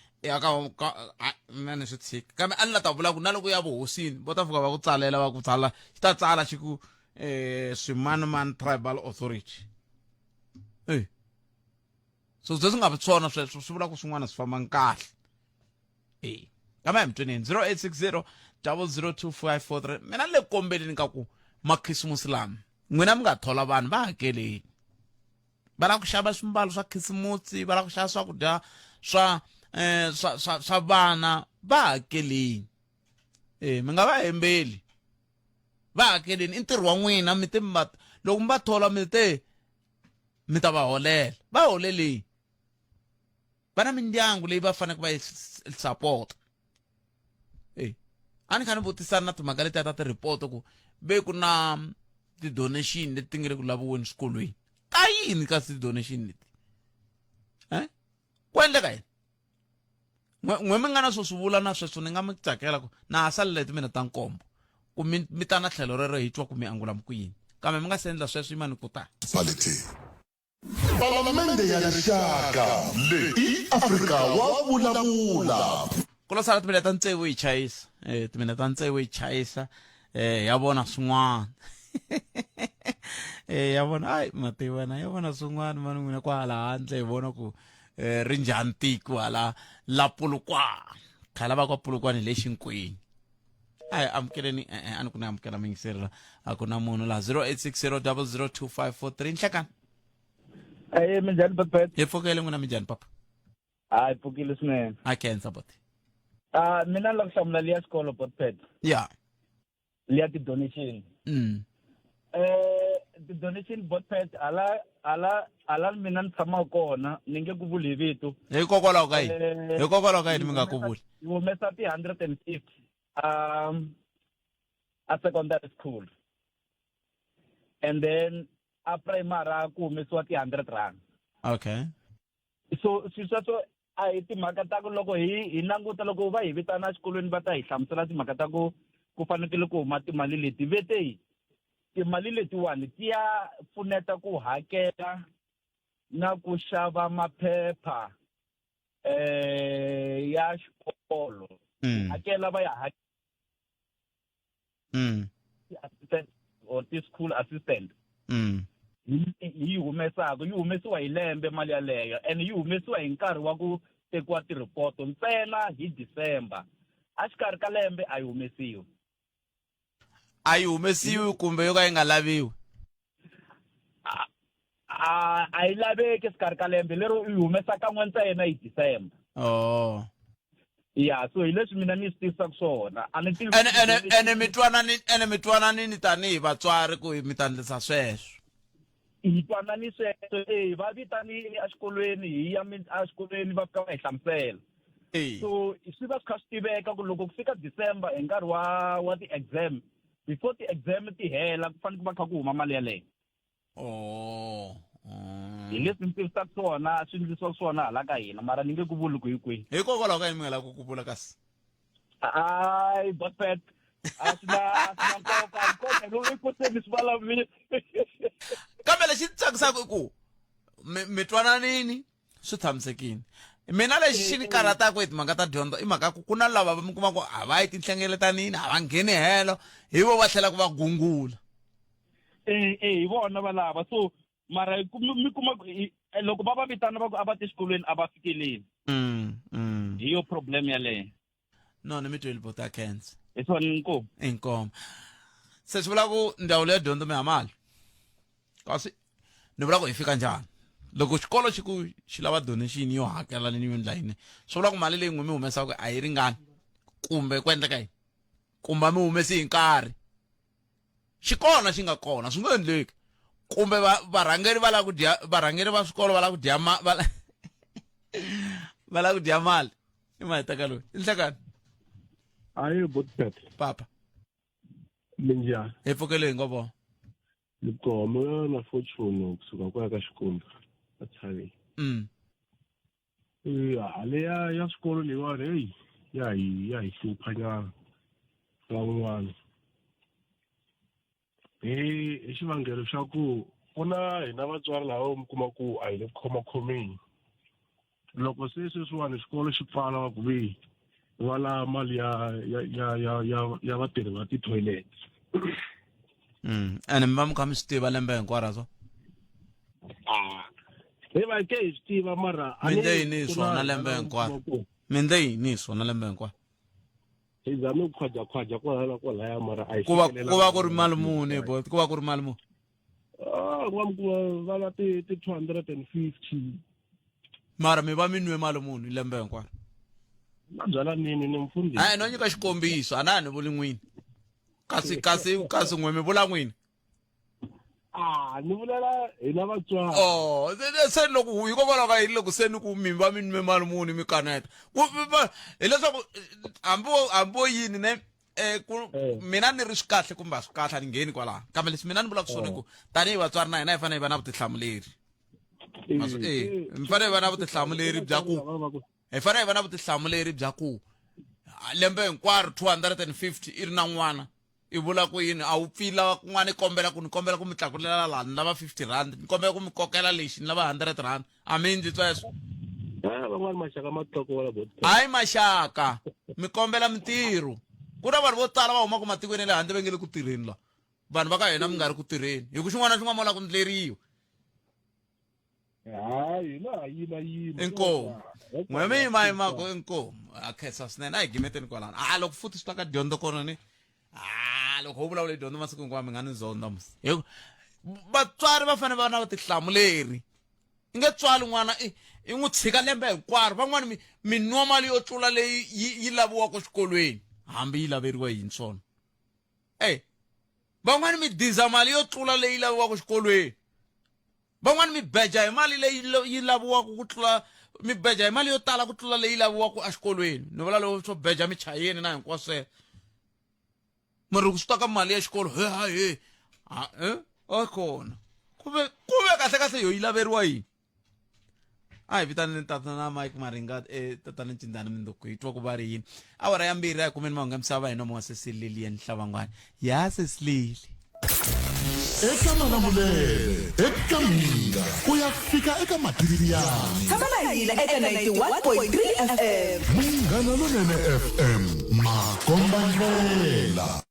mani swi tshika kambe a ni la ta vula ku na loko ya vuhosini vo ta fika va ku tsalela va ku tsala xi ta tsala xi ku Swimanman Tribal Authority so swi nga vi swona sweswo swi vula ku swin'wana swi famba kahle kambe emtwenini 0860002543 mina le kombeleni ka ku makhisimusi lama n'wina mi nga thola vanhu va hakeleni va lava ku xava swimbalo swa khisimusi va lava ku xava swakudya swa vana va hakeleni mi nga va hembeli va hakeleni i ntirho wa n'wina mi te loko mi va thola mi ta va holela va holeleni va na mindyangu leyi va fanele va yi support a ni kha ni vutisana na timhaka leti ta ti-report ku ve ku na ti-donation leti nga le ku laviweni swikolweni ka yini kasi ti-donation leti ku endleka yini n'we mi nga na swo swi vula na sweswo ni nga mi tsakela ku na ha salele mina ta nkombo ku mi ta na tlhelo rero hi twa ku mi angula mi ku yini kambe mi nga se endla sweswo yimani ku tani palamende ya rixaka leyi Afrika wa vulavula ku lo sala timinete ta ntsevu hi chayisa timinete ta ntsevu hi chayisa ya vona swin'wana ya vona ai mativana ya vona swin'wana mani n'wina ku hala handle hi vona ku ri njhani tiko hala la Polokwane khala va ka Polokwane le xinkwini ai amukeleni a ni ku ni amukela mingisirila a ku na munhu la 0860002543 nhlekani minjhani papa hi pfukele n'wina minjhani papa hayi pfukile swinene a khensa bote mina ni lava ku hlamula liya xikolo botpet ya liya ti-donation ti-donation botpet hala mina ni tshamaka kona ni nge ku vuli hi vito hikokwalaho ka yini hikokwalaho ka yini mi nga ku vuli hi humesa ti-150 a secondary school and then a primary ku humesiwa ti-100 rand okay so sweswo a hi timhaka ta ku loko hi languta loko va hi vitana exikolweni va ta hi hlamusela timhaka ta ku fanekele ku huma timali leti vete timali letiwani ti ya pfuneta ku hakela na ku xava maphepha ya xikolo hakela va ya assistant or ti-school assistant yi humesiwa hi lembe mali yaleyo and yi humesiwa hi nkarhi wa ku tekiwa ti-report ntsena hi December a xikarhi ka lembe a yi humesiwi kumbe yo ka yi nga laviwi a yi laveki xikarhi ka lembe lero yi humesa kan'we ntsena hi December ya so hi leswi mina ni swi tivisaka swona ene mi twananini tanihi vatswari ku mi ta endlisa sweswo hi twanani sweswo va vitani exikolweni hi ya exikolweni va fika va hi hlamusela so swi va swi kha swi tiveka ku loko ku fika December hi nkarhi wa ti-exam before ti-exam ti hela ku fanele ku va kha ku huma mali yaleyo hi leswi ni tivisaka swona swi ndlisiwaka swona hala ka hina mara ni nge ku vuli ku hi kwihi hikokwalaho ka yini mi nga lavi ku vula kasi ai botpet a swi na nkoka loko i koteni swi vulavuli kambe lexi tsakisaka i ku mi twananini swi tshamisekile mina lexi ni karataka hi timhaka ta dyondzo i mhaka ku na lava mi kuma ku a va yi tinhlengeletanini a va ngheni helo hi vo va tlhela ku va gungula hi vona valava so mara mi kuma loko va va vitana va ku a va te xikolweni a va fikeleli hi yo problem yaleyo no ni mi tweli bota cancer hi swona inkomo se swi vula ku ndhawu leya dyondzo mi hamali kasi ni vula ku hi fika njhani loko xikolo xi lava donation yo hakela ni yo ndla yini swi vula ku mali leyi n'wi mi humesaka a yi ringani kumbe ku endleka yini kumbe mi humesi hi nkarhi xi kona xi nga kona swi nga endleki kumbe varhangeri va lava ku dya varhangeri va swikolo va lava ku dya va lava ku dya mali i mahitaka loyi i nhlekani hayi botpet papa minjhani hi pfukeleni ngopfu Likoma na fortune kusuka kwaya ka Xikomba atshaveni hale ya swikolo leyiwani heyi ya hi hlupha nyana van'wana hi xivangelo xa ku ku na hina vatswari lava mi kuma ku a hi le khomakhomeni loko se sweswiwani xikolo xi pfala va ku ve va lava mali ya vatirhi va ti-toilet ene mi va mi kha mi swi tiva lembe hinkwaro so hi va ke hi swi tiva mara mi ndle yini hi swona lembe hinkwaro mi ndle yini hi swona lembe hinkwaro hi zame ku khwajakhwaja kwalaya mara a hi ku va ku ri mali muni bo ku va ku ri mali muni va la ti 250 mara mi va mi nwe mali muni lembe hinkwaro na byala nini ni mfundhisi hayi no nyika xikombiso a na ha ni vuli n'wini kasi n'we mi vula n'wini ni vulela hina vatswari se loko hikokwalaho ka yini loko se ni ku mi va mi nwe mali muni mi kaneta hileswaku hambo yini ne mina ni ri swi kahle kumbe a swi kahle a ni ngheni kwalaho kambe leswi mina ni vulaka swona ku tanihi vatswari na hina hi fanele hi va na vutihlamuleri mi fanele hi va na vutihlamuleri bya ku hi fanele hi va na vutihlamuleri bya ku lembe hinkwaro 250 i ri na n'wana i vula ku yini a wu pfila kun'wana i kombela ku ni kombela ku mi tlakulela laha ni lava 50 rand ni kombela ku mi kokela lexi ni lava 100 rand a mi ndzi sweswo van'wana maxaka ma tlokola hayi maxaka mi kombela mintirho ku na vanhu vo tala va humaka matikweni le handle va nge le ku tirheni la vanhu va ka hina mi nga ri ku tirheni hi ku xin'wana na xin'wana mo lava ku ndleriwa inkomu n'we mi yimayimako inkomu a khensa swinene a hi gimeteni kwalano loko futhi swi ta ka dyondzo kona ni loko ho vulavula hi dyondzo masiku hinkwawo mi nga ni zonda musi vatswari va fanele va na vutihlamuleri i nge tswali n'wana i n'wi tshika lembe hinkwaro van'wani mi nwa mali yo tlula leyi yi laviwaka xikolweni hambi yi laveriwa yini swona van'wani mi diza mali yo tlula leyi laviwaka xikolweni van'wani mi beja hi mali leyi yi laviwaka ku tlula mi beja hi mali yo tala ku tlula leyi laviwaka exikolweni ni vula loko swo beja mi chayeni na hinkwaswo mari ku swi ta ka mali ya xikolo a kona ku ve kahle yo yi laveriwa yini a hi vitaneni tatana Mike Maringa tatana Cindana Mindoko hi twa ku va ri yini awara ya mbirhi a hi kumeni mahungu ya misava hi nomo wa Sesililian Hlavangwane ya Sesilili eka Malamulele eka Minga ku ya fika eka Matiriyani tshama na hina eka 91.3 FM Munghana Lonene FM Makombandlela